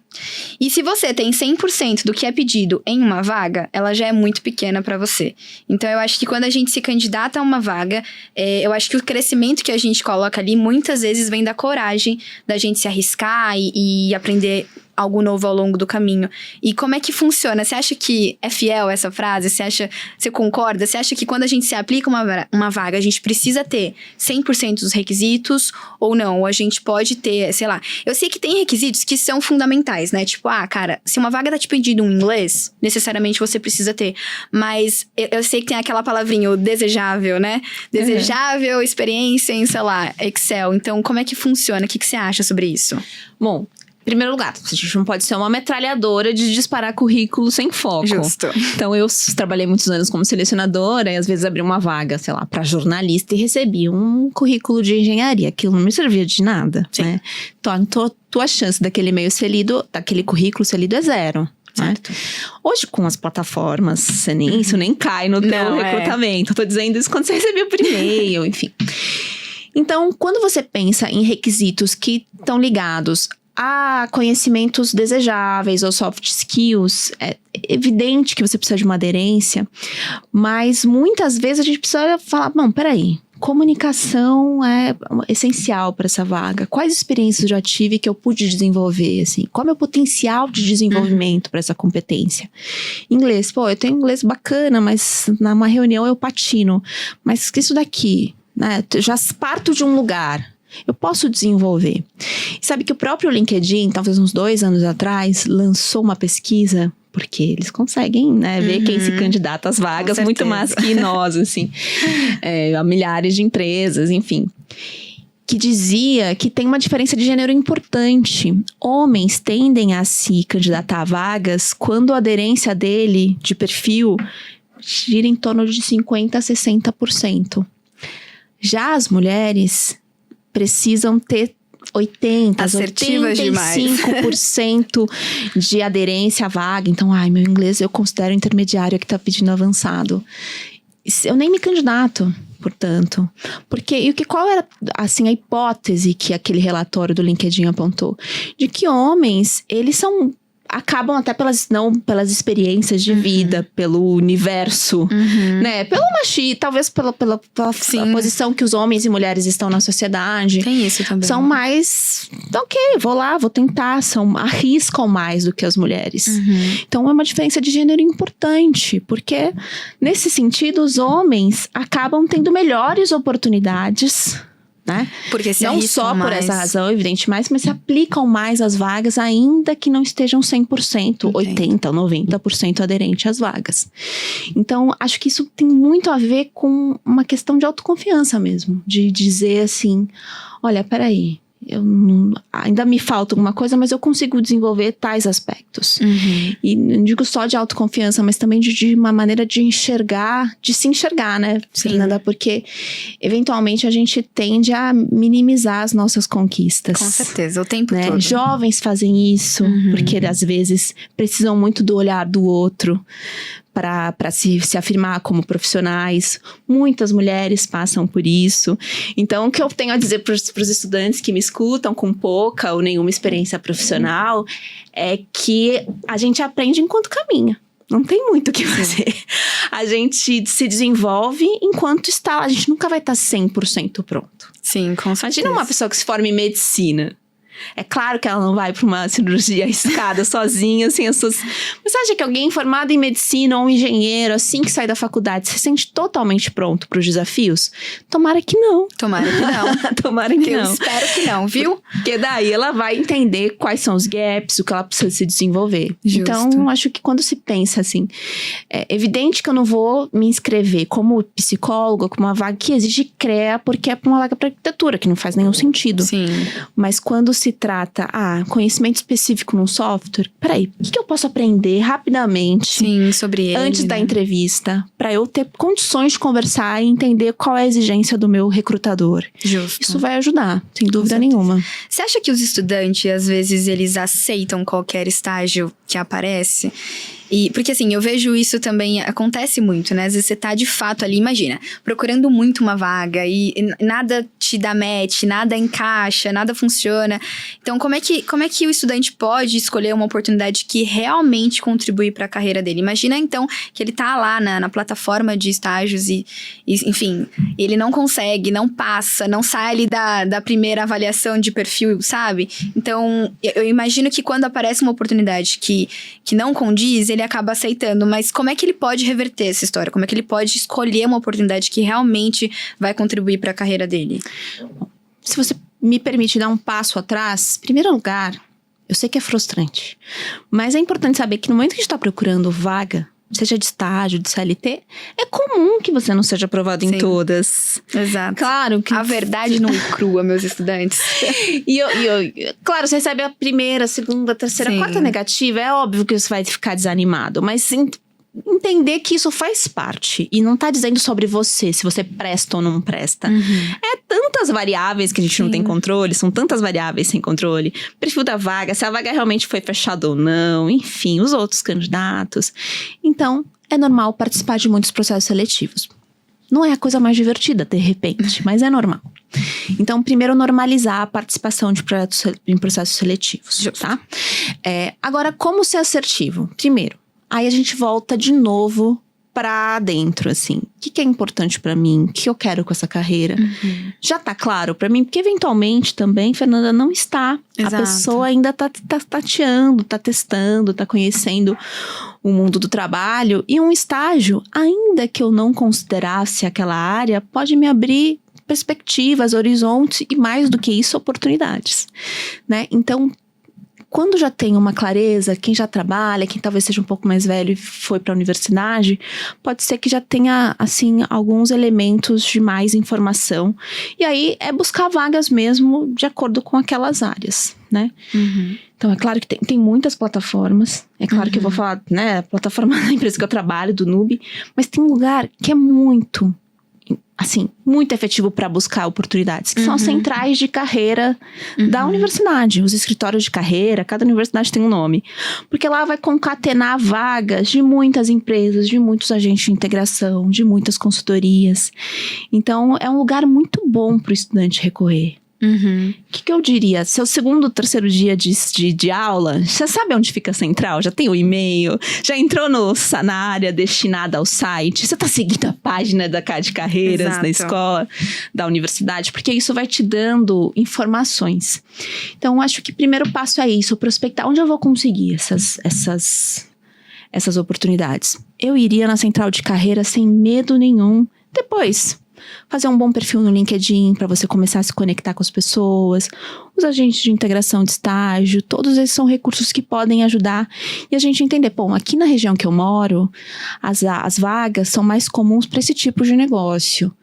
E se você tem 100% do que é pedido em uma vaga, ela já é muito pequena para você. Então, eu acho que quando a gente se candidata a uma vaga, eu acho que o crescimento que a gente coloca ali, muitas vezes vem da coragem da gente se arriscar e aprender algo novo ao longo do caminho. E como é que funciona? Você acha que é fiel essa frase? Você concorda? Você acha que quando a gente se aplica uma vaga, a gente precisa ter 100% dos requisitos ou não? Ou a gente pode ter, sei lá... Eu sei que tem requisitos que são fundamentais, né? Tipo, cara, se uma vaga tá te pedindo um inglês, necessariamente você precisa ter. Mas eu sei que tem aquela palavrinha, o desejável, né? Desejável, experiência em, sei lá, Excel. Então, como é que funciona? O que você acha sobre isso? Bom, em primeiro lugar, a gente não pode ser uma metralhadora de disparar currículo sem foco. Justo. Então, eu trabalhei muitos anos como selecionadora e às vezes abri uma vaga, sei lá, para jornalista e recebi um currículo de engenharia. Aquilo não me servia de nada, né? Então, tua chance daquele e-mail ser lido, daquele currículo ser lido é zero. Certo. Né? Hoje, com as plataformas, isso nem cai no teu recrutamento. Eu tô dizendo isso quando você recebeu por e-mail, enfim. Então, quando você pensa em requisitos que estão ligados a conhecimentos desejáveis ou soft skills, é evidente que você precisa de uma aderência, mas muitas vezes a gente precisa falar, não, peraí, comunicação é essencial para essa vaga. Quais experiências eu já tive que eu pude desenvolver, assim? Qual é o meu potencial de desenvolvimento para essa competência? Inglês, eu tenho inglês bacana, mas numa reunião eu patino. Mas isso daqui, né? Eu já parto de um lugar. Eu posso desenvolver. E sabe que o próprio LinkedIn, talvez uns 2 anos atrás, lançou uma pesquisa, porque eles conseguem, né, ver quem se candidata às vagas muito mais que nós, assim. A milhares de empresas, enfim. Que dizia que tem uma diferença de gênero importante. Homens tendem a se candidatar a vagas quando a aderência dele, de perfil, gira em torno de 50% a 60%. Já as mulheres precisam ter 85% de aderência à vaga. Então, meu inglês eu considero intermediário que tá pedindo avançado. Eu nem me candidato, portanto. Porque, qual era, assim, a hipótese que aquele relatório do LinkedIn apontou? De que homens, eles acabam até pelas experiências de vida, pelo universo, né? Pelo machismo, talvez pela posição que os homens e mulheres estão na sociedade. Tem isso também. São mais, ok, vou lá, vou tentar. Arriscam mais do que as mulheres. Então é uma diferença de gênero importante, porque nesse sentido os homens acabam tendo melhores oportunidades, né? Porque se não só por essa razão, evidente, mas se aplicam mais às vagas, ainda que não estejam 100%, 80%, 90% aderente às vagas. Então, acho que isso tem muito a ver com uma questão de autoconfiança mesmo, de dizer assim, olha, peraí, ainda me falta alguma coisa, mas eu consigo desenvolver tais aspectos. E não digo só de autoconfiança, mas também de uma maneira de se enxergar, né, Fernanda? Porque eventualmente a gente tende a minimizar as nossas conquistas. Com certeza, o tempo né? todo. Jovens fazem isso, porque às vezes precisam muito do olhar do outro para se afirmar como profissionais. Muitas mulheres passam por isso. Então, o que eu tenho a dizer para os estudantes que me escutam com pouca ou nenhuma experiência profissional é que a gente aprende enquanto caminha. Não tem muito o que fazer. A gente se desenvolve enquanto está lá. A gente nunca vai estar 100% pronto. Sim, com certeza. Imagina uma pessoa que se forma em medicina. É claro que ela não vai para uma cirurgia arriscada sozinha, sem as suas... Mas você acha que alguém formado em medicina ou um engenheiro, assim que sai da faculdade, se sente totalmente pronto para os desafios? Tomara que não. Tomara que não. Tomara que não. Eu espero que não, viu? Porque daí ela vai entender quais são os gaps, o que ela precisa se desenvolver. Justo. Então, acho que quando se pensa assim, é evidente que eu não vou me inscrever como psicóloga, como uma vaga que exige CREA, porque é uma vaga para arquitetura, que não faz nenhum sentido. Sim. Mas quando se trata, conhecimento específico num software, peraí, o que eu posso aprender rapidamente? Sim, sobre ele, antes da né? entrevista, para eu ter condições de conversar e entender qual é a exigência do meu recrutador. Justo. Isso vai ajudar, sem dúvida nenhuma. Você acha que os estudantes, às vezes, eles aceitam qualquer estágio que aparece? Porque assim, eu vejo isso também, acontece muito, né? Às vezes você tá de fato ali, imagina, procurando muito uma vaga e nada te dá match, nada encaixa, nada funciona. Então, como é que o estudante pode escolher uma oportunidade que realmente contribui para a carreira dele? Imagina, então, que ele tá lá na plataforma de estágios e, enfim, ele não consegue, não passa, não sai ali da primeira avaliação de perfil, sabe? Então, eu imagino que quando aparece uma oportunidade que não condiz, ele acaba aceitando, mas como é que ele pode reverter essa história? Como é que ele pode escolher uma oportunidade que realmente vai contribuir para a carreira dele? Se você me permite dar um passo atrás, em primeiro lugar, eu sei que é frustrante, mas é importante saber que no momento que a gente está procurando vaga, seja de estágio, de CLT, é comum que você não seja aprovado em todas. Exato. Claro que... A verdade não é crua, meus estudantes. Claro, você recebe a primeira, segunda, terceira, quarta negativa, é óbvio que você vai ficar desanimado, mas entender que isso faz parte e não tá dizendo sobre você, se você presta ou não presta. É tantas variáveis que a gente não tem controle, são tantas variáveis sem controle. Perfil da vaga, se a vaga realmente foi fechada ou não, enfim, os outros candidatos. Então, é normal participar de muitos processos seletivos. Não é a coisa mais divertida, de repente, mas é normal. Então, primeiro, normalizar a participação em processos seletivos, tá? Agora, como ser assertivo? Primeiro, aí a gente volta de novo pra dentro, assim. O que é importante pra mim? O que eu quero com essa carreira? Já tá claro pra mim? Porque eventualmente também, Fernanda, não está. Exato. A pessoa ainda tá tateando, tá testando, tá conhecendo o mundo do trabalho. E um estágio, ainda que eu não considerasse aquela área, pode me abrir perspectivas, horizontes e mais do que isso, oportunidades, né? Então, quando já tem uma clareza, quem já trabalha, quem talvez seja um pouco mais velho e foi para a universidade, pode ser que já tenha, assim, alguns elementos de mais informação. E aí é buscar vagas mesmo de acordo com aquelas áreas, né? Então, é claro que tem muitas plataformas. É claro que eu vou falar, né, a plataforma da empresa que eu trabalho, do Nubi. Mas tem um lugar que é muito, assim, muito efetivo para buscar oportunidades, que são as centrais de carreira da universidade. Os escritórios de carreira, cada universidade tem um nome. Porque lá vai concatenar vagas de muitas empresas, de muitos agentes de integração, de muitas consultorias. Então, é um lugar muito bom para o estudante recorrer. O que eu diria? Seu segundo, terceiro dia de aula, já sabe onde fica a central? Já tem o e-mail? Já entrou na área destinada ao site? Você tá seguindo a página da de carreiras da escola, da universidade? Porque isso vai te dando informações. Então, acho que o primeiro passo é isso, prospectar. Onde eu vou conseguir essas oportunidades? Eu iria na central de carreira sem medo nenhum. Depois, fazer um bom perfil no LinkedIn para você começar a se conectar com as pessoas, os agentes de integração de estágio, todos esses são recursos que podem ajudar e a gente entender, bom, aqui na região que eu moro, as vagas são mais comuns para esse tipo de negócio.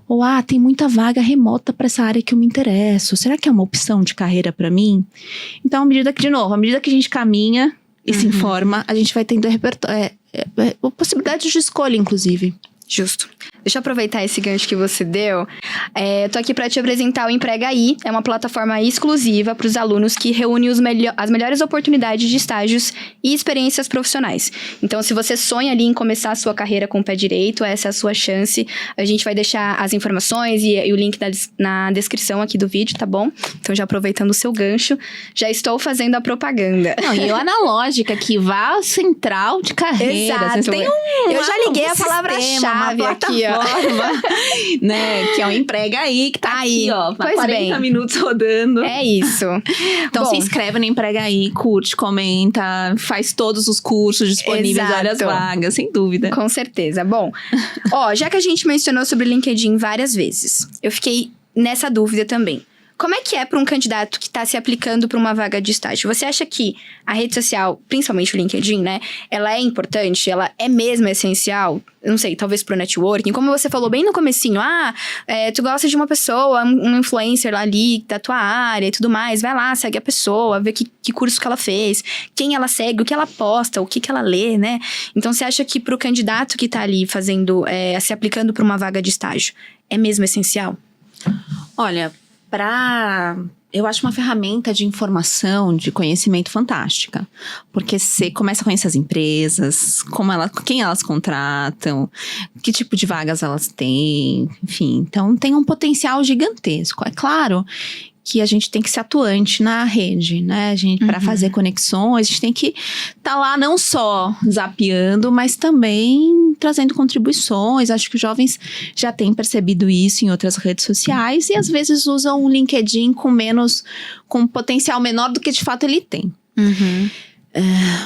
Ou, tem muita vaga remota para essa área que eu me interesso. Será que é uma opção de carreira para mim? Então, à medida que a gente caminha e se informa, a gente vai tendo possibilidades de escolha, inclusive. Justo. Deixa eu aproveitar esse gancho que você deu. Eu tô aqui para te apresentar o Empregaí. É uma plataforma exclusiva para os alunos que reúne as melhores oportunidades de estágios e experiências profissionais. Então, se você sonha ali em começar a sua carreira com o pé direito, essa é a sua chance. A gente vai deixar as informações e o link na descrição aqui do vídeo, tá bom? Então, já aproveitando o seu gancho, já estou fazendo a propaganda. Não, e eu analógica que vá ao central de carreira. Exato. Eu já liguei a palavra-chave aqui, ó. Né, que é o Empregaí, que tá aí, ó, pois 40 bem. minutos rodando. É isso. Então, se inscreve no Empregaí, curte, comenta, faz todos os cursos disponíveis, olha as vagas, sem dúvida. Com certeza. Bom, já que a gente mencionou sobre o LinkedIn várias vezes, eu fiquei nessa dúvida também. Como é que é para um candidato que está se aplicando para uma vaga de estágio? Você acha que a rede social, principalmente o LinkedIn, né? Ela é importante? Ela é mesmo essencial? Eu não sei, talvez para o networking. Como você falou bem no comecinho. Tu gosta de uma pessoa, um influencer lá ali da tua área e tudo mais. Vai lá, segue a pessoa, vê que curso que ela fez, quem ela segue, o que ela posta, o que ela lê, né? Então, você acha que para o candidato que está ali fazendo, se aplicando para uma vaga de estágio, é mesmo essencial? Olha, eu acho uma ferramenta de informação, de conhecimento fantástica. Porque você começa a conhecer as empresas, quem elas contratam, que tipo de vagas elas têm, enfim. Então, tem um potencial gigantesco. É claro que a gente tem que ser atuante na rede, né? Para fazer conexões, a gente tem que estar lá não só zapeando, mas também trazendo contribuições. Acho que os jovens já têm percebido isso em outras redes sociais e às vezes usam o LinkedIn com potencial menor do que de fato ele tem.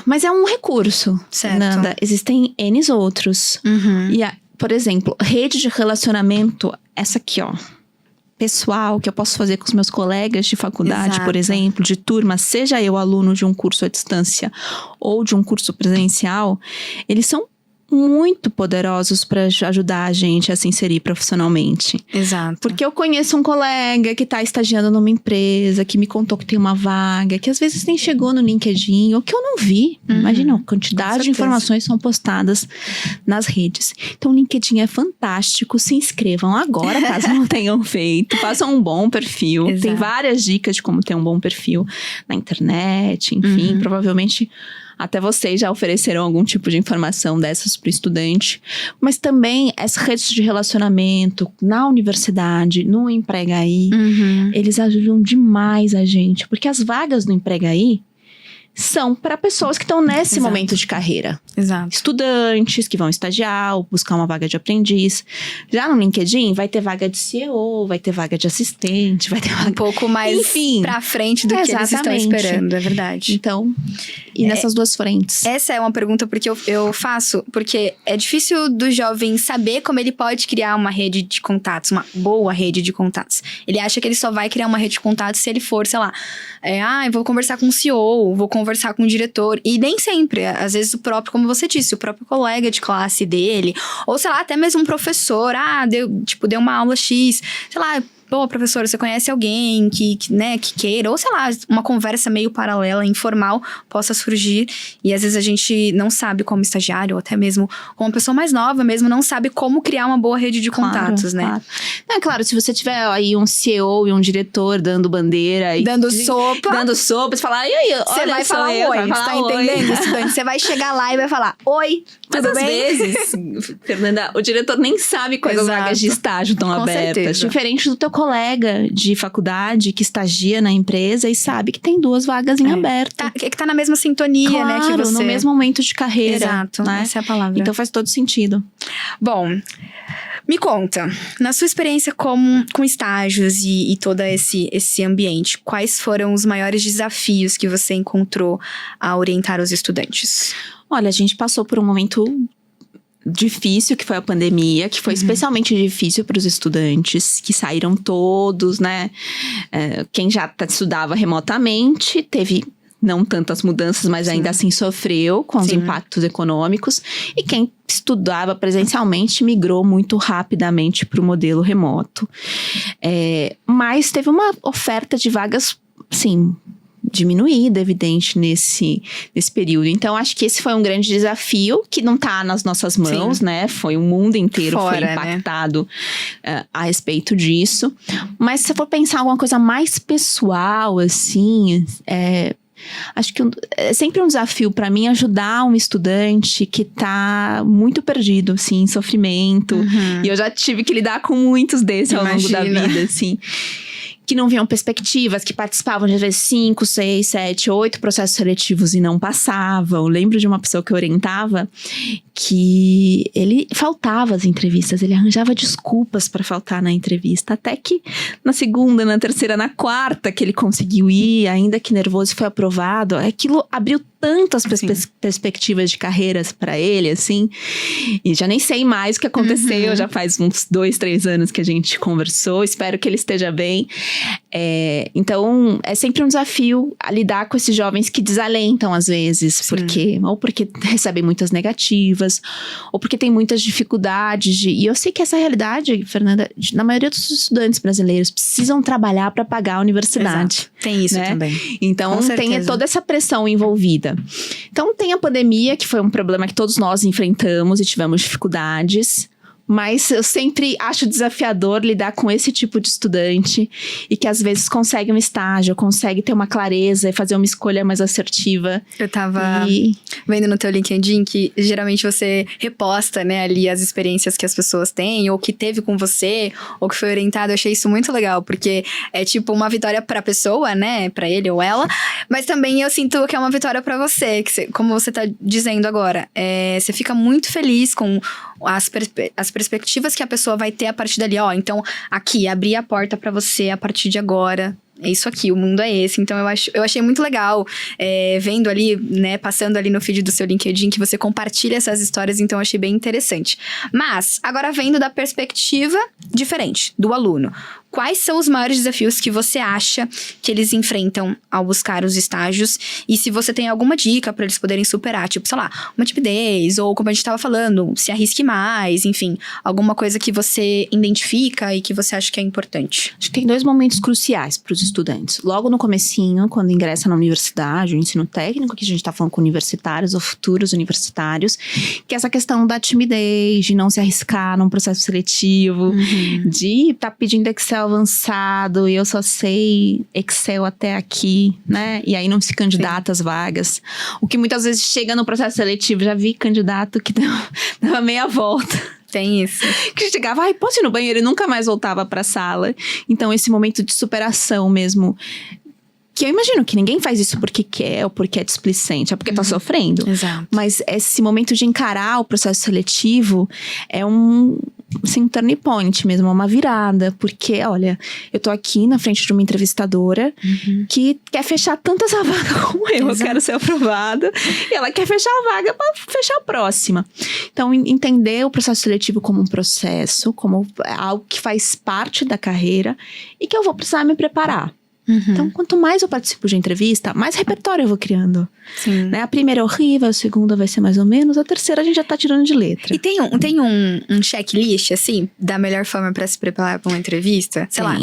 Mas é um recurso, certo. Nanda. Existem N outros. E, por exemplo, rede de relacionamento, essa aqui, ó. Pessoal, que eu posso fazer com os meus colegas de faculdade, Exato. por exemplo, de turma, seja eu aluno de um curso à distância ou de um curso presencial, eles são muito poderosos para ajudar a gente a se inserir profissionalmente. Exato. Porque eu conheço um colega que está estagiando numa empresa, que me contou que tem uma vaga, que às vezes nem chegou no LinkedIn, ou que eu não vi. Imagina, a quantidade de informações são postadas nas redes. Então, o LinkedIn é fantástico. Se inscrevam agora, caso não tenham feito. Façam um bom perfil. Exato. Tem várias dicas de como ter um bom perfil na internet, enfim. Provavelmente até vocês já ofereceram algum tipo de informação dessas para o estudante. Mas também as redes de relacionamento na universidade, no Empregaí, eles ajudam demais a gente. Porque as vagas no Empregaí são para pessoas que estão nesse Exato. momento de carreira. Exato. Estudantes que vão estagiar ou buscar uma vaga de aprendiz. Já no LinkedIn vai ter vaga de CEO, vai ter vaga de assistente, vai ter vaga... Um pouco mais Enfim, pra frente do que eles estão exatamente. esperando, é verdade. Então, e nessas duas frentes. Essa é uma pergunta porque eu faço, porque é difícil do jovem saber como ele pode criar uma rede de contatos, uma boa rede de contatos. Ele acha que ele só vai criar uma rede de contatos se ele for, sei lá, eu vou conversar com o CEO, vou conversar com o diretor. E nem sempre, às vezes o próprio, como você disse, o próprio colega de classe dele, ou sei lá, até mesmo um professor, deu uma aula X, sei lá, pô, professora, você conhece alguém que queira, ou sei lá, uma conversa meio paralela, informal, possa surgir. E às vezes a gente não sabe como estagiário, ou até mesmo como uma pessoa mais nova mesmo, não sabe como criar uma boa rede de contatos, né? Claro. É claro, se você tiver aí um CEO e um diretor dando bandeira... Dando sopa, você fala, e aí, você olha, vai sou falar eu, oi, vai você falar tá oi. entendendo, estudante? Você vai chegar lá e vai falar, oi, Mas tudo às bem? vezes, Fernanda, o diretor nem sabe quais as Exato. vagas de estágio estão Com abertas. certeza. Diferente do teu colega de faculdade que estagia na empresa e sabe que tem 2 vagas em aberto. Que tá na mesma sintonia, Claro, né, que você... no mesmo momento de carreira. Exato, né? essa é a palavra. Então faz todo sentido. Bom, me conta, na sua experiência com estágios e todo esse ambiente, quais foram os maiores desafios que você encontrou a orientar os estudantes? Olha, a gente passou por um momento difícil, que foi a pandemia, que foi especialmente difícil para os estudantes, que saíram todos, né? Quem já estudava remotamente, teve não tantas mudanças, mas ainda assim sofreu com os impactos econômicos. E quem estudava presencialmente migrou muito rapidamente para o modelo remoto. Mas teve uma oferta de vagas, sim, diminuída, evidente, nesse período. Então, acho que esse foi um grande desafio que não está nas nossas mãos, né? Foi o mundo inteiro foi impactado a respeito disso. Mas se eu for pensar alguma coisa mais pessoal, assim, acho que é sempre um desafio para mim ajudar um estudante que tá muito perdido, assim, em sofrimento. E eu já tive que lidar com muitos desses ao longo da vida, assim. Que não viam perspectivas, que participavam de às vezes 5, 6, 7, 8 processos seletivos e não passavam. Eu lembro de uma pessoa que eu orientava que ele faltava às entrevistas, ele arranjava desculpas para faltar na entrevista, até que na segunda, na terceira, na quarta que ele conseguiu ir, ainda que nervoso, foi aprovado. Aquilo abriu tantas perspectivas de carreiras para ele, assim, e já nem sei mais o que aconteceu, já faz uns 2, 3 anos que a gente conversou, espero que ele esteja bem. Então, é sempre um desafio a lidar com esses jovens que desalentam às vezes, porque recebem muitas negativas, ou porque tem muitas dificuldades. E eu sei que essa realidade, Fernanda, na maioria dos estudantes brasileiros precisam trabalhar para pagar a universidade. Exato. Tem isso, né? Também. Então, tem toda essa pressão envolvida. Então, tem a pandemia, que foi um problema que todos nós enfrentamos e tivemos dificuldades. Mas eu sempre acho desafiador lidar com esse tipo de estudante e que às vezes consegue um estágio, consegue ter uma clareza e fazer uma escolha mais assertiva. Eu tava vendo no teu LinkedIn que geralmente você reposta, né, ali as experiências que as pessoas têm, ou que teve com você, ou que foi orientado. Eu achei isso muito legal, porque é tipo uma vitória pra pessoa, né, pra ele ou ela, mas também eu sinto que é uma vitória pra você, como você tá dizendo agora. Você fica muito feliz com as perspectivas que a pessoa vai ter a partir dali. Então, aqui, abrir a porta pra você a partir de agora. É isso aqui, o mundo é esse. Então, eu achei muito legal vendo ali, né, passando ali no feed do seu LinkedIn, que você compartilha essas histórias, então eu achei bem interessante. Mas, agora vendo da perspectiva diferente, do aluno. Quais são os maiores desafios que você acha que eles enfrentam ao buscar os estágios? E se você tem alguma dica para eles poderem superar, tipo, sei lá, uma timidez, ou como a gente estava falando, se arrisque mais, enfim, alguma coisa que você identifica e que você acha que é importante. Acho que tem 2 momentos cruciais para os estudantes. Logo no comecinho, quando ingressa na universidade, o ensino técnico, que a gente está falando com universitários ou futuros universitários, que é essa questão da timidez, de não se arriscar num processo seletivo, de estar pedindo Excel avançado e eu só sei Excel até aqui, né? E aí não se candidata às vagas. O que muitas vezes chega no processo seletivo, já vi candidato que dava meia volta. Tem isso. Que chegava, posso ir no banheiro e nunca mais voltava pra sala. Então esse momento de superação mesmo Que eu imagino que ninguém faz isso porque quer ou porque é displicente, é porque tá sofrendo. Exato. Mas esse momento de encarar o processo seletivo é um turning point mesmo, uma virada. Porque, olha, eu tô aqui na frente de uma entrevistadora que quer fechar tanto essa vaga como eu. Exato. Eu quero ser aprovada. E ela quer fechar a vaga pra fechar a próxima. Então, entender o processo seletivo como um processo, como algo que faz parte da carreira e que eu vou precisar me preparar. Então, quanto mais eu participo de entrevista, mais repertório eu vou criando. Sim. Né? A primeira é horrível, a segunda vai ser mais ou menos, a terceira a gente já tá tirando de letra. E tem um checklist, assim, da melhor forma pra se preparar pra uma entrevista? Sei lá.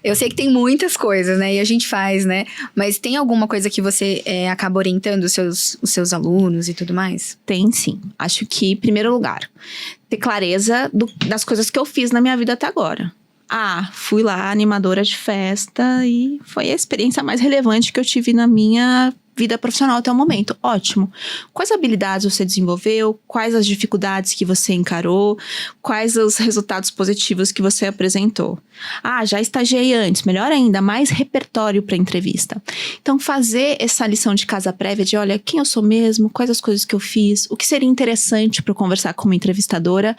Eu sei que tem muitas coisas, né? E a gente faz, né? Mas tem alguma coisa que você acaba orientando os seus alunos e tudo mais? Tem sim. Acho que, em primeiro lugar, ter clareza das coisas que eu fiz na minha vida até agora. Fui lá, animadora de festa, e foi a experiência mais relevante que eu tive na minha vida profissional até o momento. Ótimo. Quais habilidades você desenvolveu? Quais as dificuldades que você encarou? Quais os resultados positivos que você apresentou? Já estagiei antes. Melhor ainda, mais repertório para entrevista. Então, fazer essa lição de casa prévia de, olha, quem eu sou mesmo? Quais as coisas que eu fiz? O que seria interessante para eu conversar com uma entrevistadora?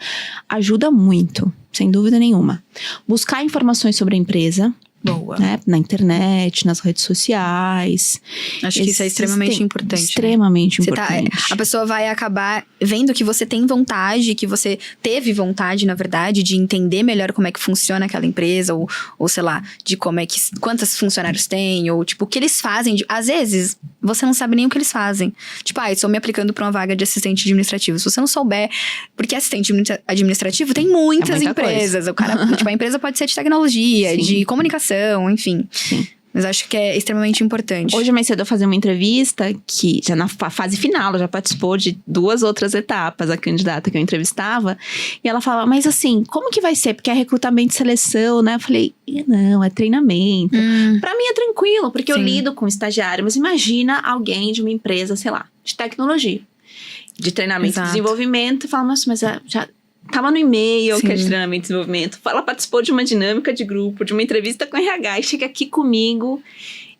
Ajuda muito, sem dúvida nenhuma. Buscar informações sobre a empresa. Boa. Né? Na internet, nas redes sociais. Acho que isso é extremamente importante. Extremamente né? importante. A pessoa vai acabar vendo que você tem vontade, que você teve vontade, na verdade, de entender melhor como é que funciona aquela empresa, ou sei lá, de quantos funcionários tem, ou tipo, o que eles fazem. Às vezes, você não sabe nem o que eles fazem. Tipo, estou me aplicando para uma vaga de assistente administrativo. Se você não souber, porque assistente administrativo tem muitas empresas. O cara, tipo, a empresa pode ser de tecnologia, de comunicação, enfim. Sim. Mas acho que é extremamente importante. Hoje, mais cedo, eu fazia uma entrevista que, já na fase final, já participou de 2 outras etapas, a candidata que eu entrevistava. E ela falava, mas assim, como que vai ser? Porque é recrutamento e seleção, né? Eu falei, não, é treinamento. Pra mim é tranquilo, porque eu lido com estagiário. Mas imagina alguém de uma empresa, sei lá, de tecnologia. De treinamento e desenvolvimento. E fala, nossa, mas já... Tava no e-mail, que é de treinamento e desenvolvimento. Ela participou de uma dinâmica de grupo, de uma entrevista com RH. E chega aqui comigo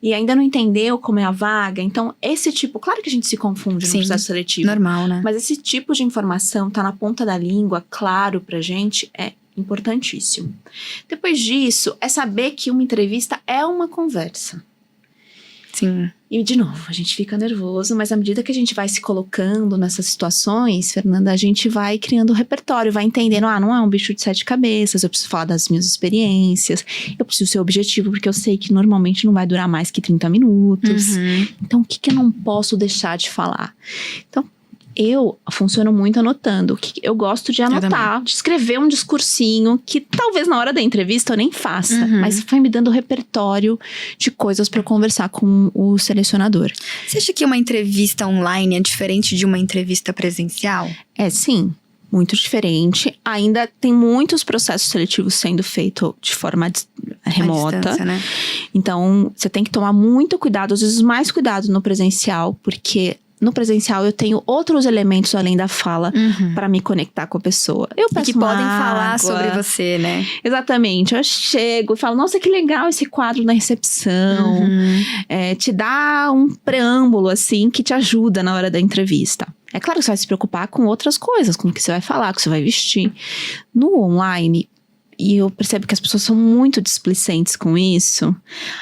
e ainda não entendeu como é a vaga. Então, esse tipo... Claro que a gente se confunde no processo seletivo. Normal, né? Mas esse tipo de informação tá na ponta da língua, claro pra gente, é importantíssimo. Depois disso, é saber que uma entrevista é uma conversa. Sim. E, de novo, a gente fica nervoso, mas à medida que a gente vai se colocando nessas situações, Fernanda, a gente vai criando repertório, vai entendendo, não é um bicho de 7 cabeças, eu preciso falar das minhas experiências, eu preciso ser objetivo, porque eu sei que normalmente não vai durar mais que 30 minutos. Então, o que eu não posso deixar de falar? Então, eu funciono muito anotando. Eu gosto de anotar, de escrever um discursinho que talvez na hora da entrevista eu nem faça, mas vai me dando repertório de coisas para conversar com o selecionador. Você acha que uma entrevista online é diferente de uma entrevista presencial? Sim. Muito diferente. Ainda tem muitos processos seletivos sendo feitos de forma remota. À distância, né? Então, você tem que tomar muito cuidado, às vezes mais cuidado no presencial, porque no presencial eu tenho outros elementos além da fala para me conectar com a pessoa. Eu peço que podem falar sobre você, né? Exatamente. Eu chego e falo, nossa, que legal esse quadro na recepção. Te dá um preâmbulo, assim, que te ajuda na hora da entrevista. É claro que você vai se preocupar com outras coisas, com o que você vai falar, com o que você vai vestir. No online... E eu percebo que as pessoas são muito displicentes com isso.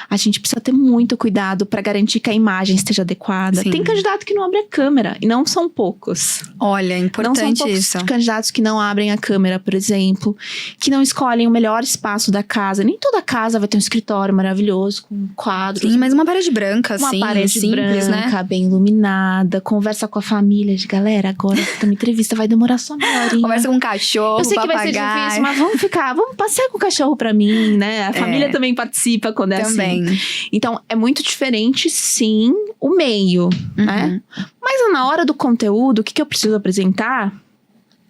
A gente precisa ter muito cuidado para garantir que a imagem esteja adequada. Tem candidato que não abre a câmera, e não são poucos. Olha, é importante não são poucos isso. Candidatos que não abrem a câmera, por exemplo, que não escolhem o melhor espaço da casa. Nem toda casa vai ter um escritório maravilhoso, com quadros. Sim, mas uma parede branca, uma parede simples, branca, né? bem iluminada. Conversa com a família de galera, agora a entrevista vai demorar só uma horinha. Conversa com um cachorro, eu sei que vai ser difícil, mas vamos passear com o cachorro pra mim, né? A família também participa quando é assim. Então, é muito diferente, sim, o meio, né? Mas na hora do conteúdo, o que eu preciso apresentar?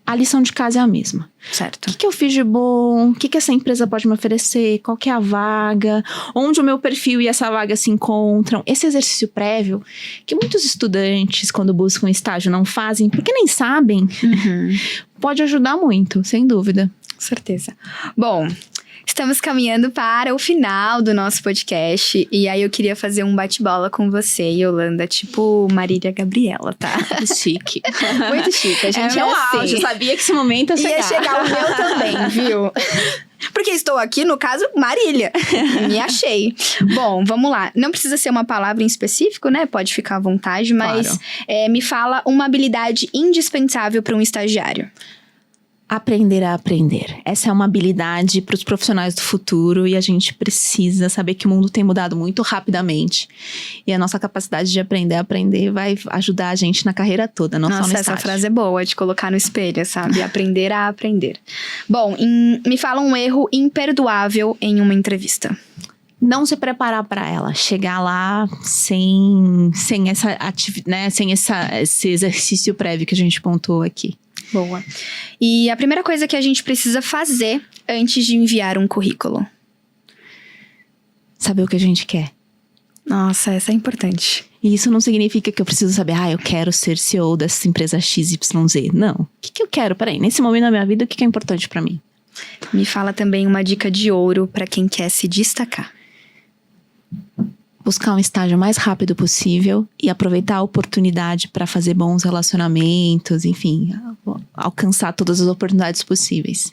A lição de casa é a mesma. Certo. O que eu fiz de bom? O que essa empresa pode me oferecer? Qual que é a vaga? Onde o meu perfil e essa vaga se encontram? Esse exercício prévio, que muitos estudantes, quando buscam estágio, não fazem, porque nem sabem, pode ajudar muito, sem dúvida. Certeza. Bom, Estamos caminhando para o final do nosso podcast. E aí eu queria fazer um bate-bola com você, Yolanda. Tipo Marília Gabriela, tá? Chique. Muito chique. A gente meu assim. auge, eu sabia que esse momento ia chegar. Ia chegar o meu também, viu? Porque estou aqui, no caso, Marília. Me achei. Bom, vamos lá. Não precisa ser uma palavra em específico, né? Pode ficar à vontade, mas Claro. me fala uma habilidade indispensável para um estagiário. Aprender a aprender. Essa é uma habilidade para os profissionais do futuro e a gente precisa saber que o mundo tem mudado muito rapidamente. E a nossa capacidade de aprender a aprender vai ajudar a gente na carreira toda, não só no Nossa, essa estágio. frase é boa de colocar no espelho, sabe? Aprender a aprender. Bom, me fala um erro imperdoável em uma entrevista. Não se preparar para ela, chegar lá sem essa né, sem esse exercício prévio que a gente pontuou aqui. Boa. E a primeira coisa que a gente precisa fazer antes de enviar um currículo? Saber o que a gente quer. Nossa, essa é importante. E isso não significa que eu preciso saber, eu quero ser CEO dessa empresa XYZ. Não. O que eu quero? Peraí, nesse momento da minha vida, o que é importante para mim? Me fala também uma dica de ouro para quem quer se destacar. Buscar um estágio o mais rápido possível e aproveitar a oportunidade para fazer bons relacionamentos, enfim, alcançar todas as oportunidades possíveis.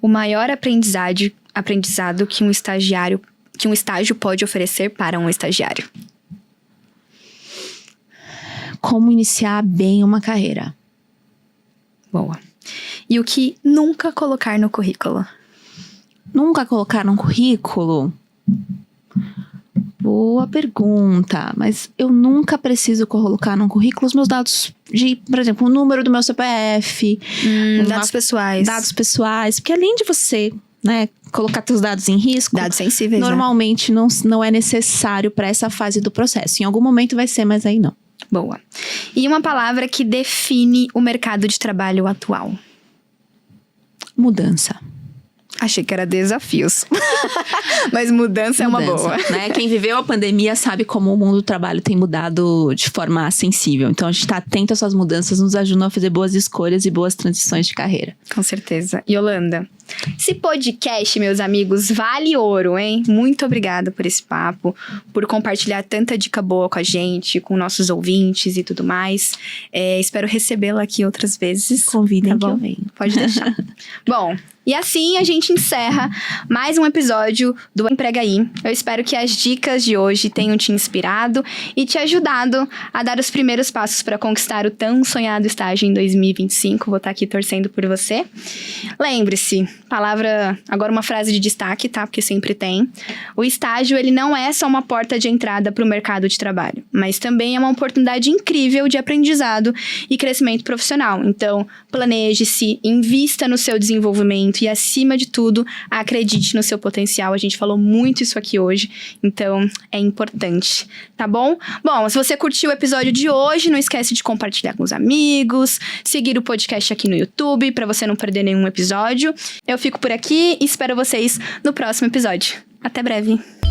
O maior aprendizado que um estágio pode oferecer para um estagiário. Como iniciar bem uma carreira. Boa. E o que nunca colocar no currículo? Nunca colocar no currículo? Boa pergunta, mas eu nunca preciso colocar no currículo os meus dados por exemplo, o número do meu CPF. Dados pessoais. Dados pessoais, porque além de você, né, colocar seus dados em risco, Dados sensíveis, normalmente não é necessário para essa fase do processo. Em algum momento vai ser, mas aí não. Boa. E uma palavra que define o mercado de trabalho atual? Mudança. Achei que era desafios. Mas mudança é uma boa. Né? Quem viveu a pandemia sabe como o mundo do trabalho tem mudado de forma sensível. Então, a gente tá atento a essas mudanças, nos ajudam a fazer boas escolhas e boas transições de carreira. Com certeza. Yolanda, esse podcast, meus amigos, vale ouro, hein? Muito obrigada por esse papo, por compartilhar tanta dica boa com a gente, com nossos ouvintes e tudo mais. Espero recebê-la aqui outras vezes. Convidem tá que bom? eu venho. Pode deixar. Bom, e assim a gente encerra mais um episódio do Emprega Aí. Eu espero que as dicas de hoje tenham te inspirado e te ajudado a dar os primeiros passos para conquistar o tão sonhado estágio em 2025. Vou estar aqui torcendo por você. Lembre-se, agora uma frase de destaque, tá? Porque sempre tem. O estágio, ele não é só uma porta de entrada para o mercado de trabalho, mas também é uma oportunidade incrível de aprendizado e crescimento profissional. Então, planeje-se, invista no seu desenvolvimento e, acima de tudo, acredite no seu potencial. A gente falou muito isso aqui hoje, então é importante, tá bom? Bom, se você curtiu o episódio de hoje, não esquece de compartilhar com os amigos, seguir o podcast aqui no YouTube para você não perder nenhum episódio. Eu fico por aqui e espero vocês no próximo episódio. Até breve!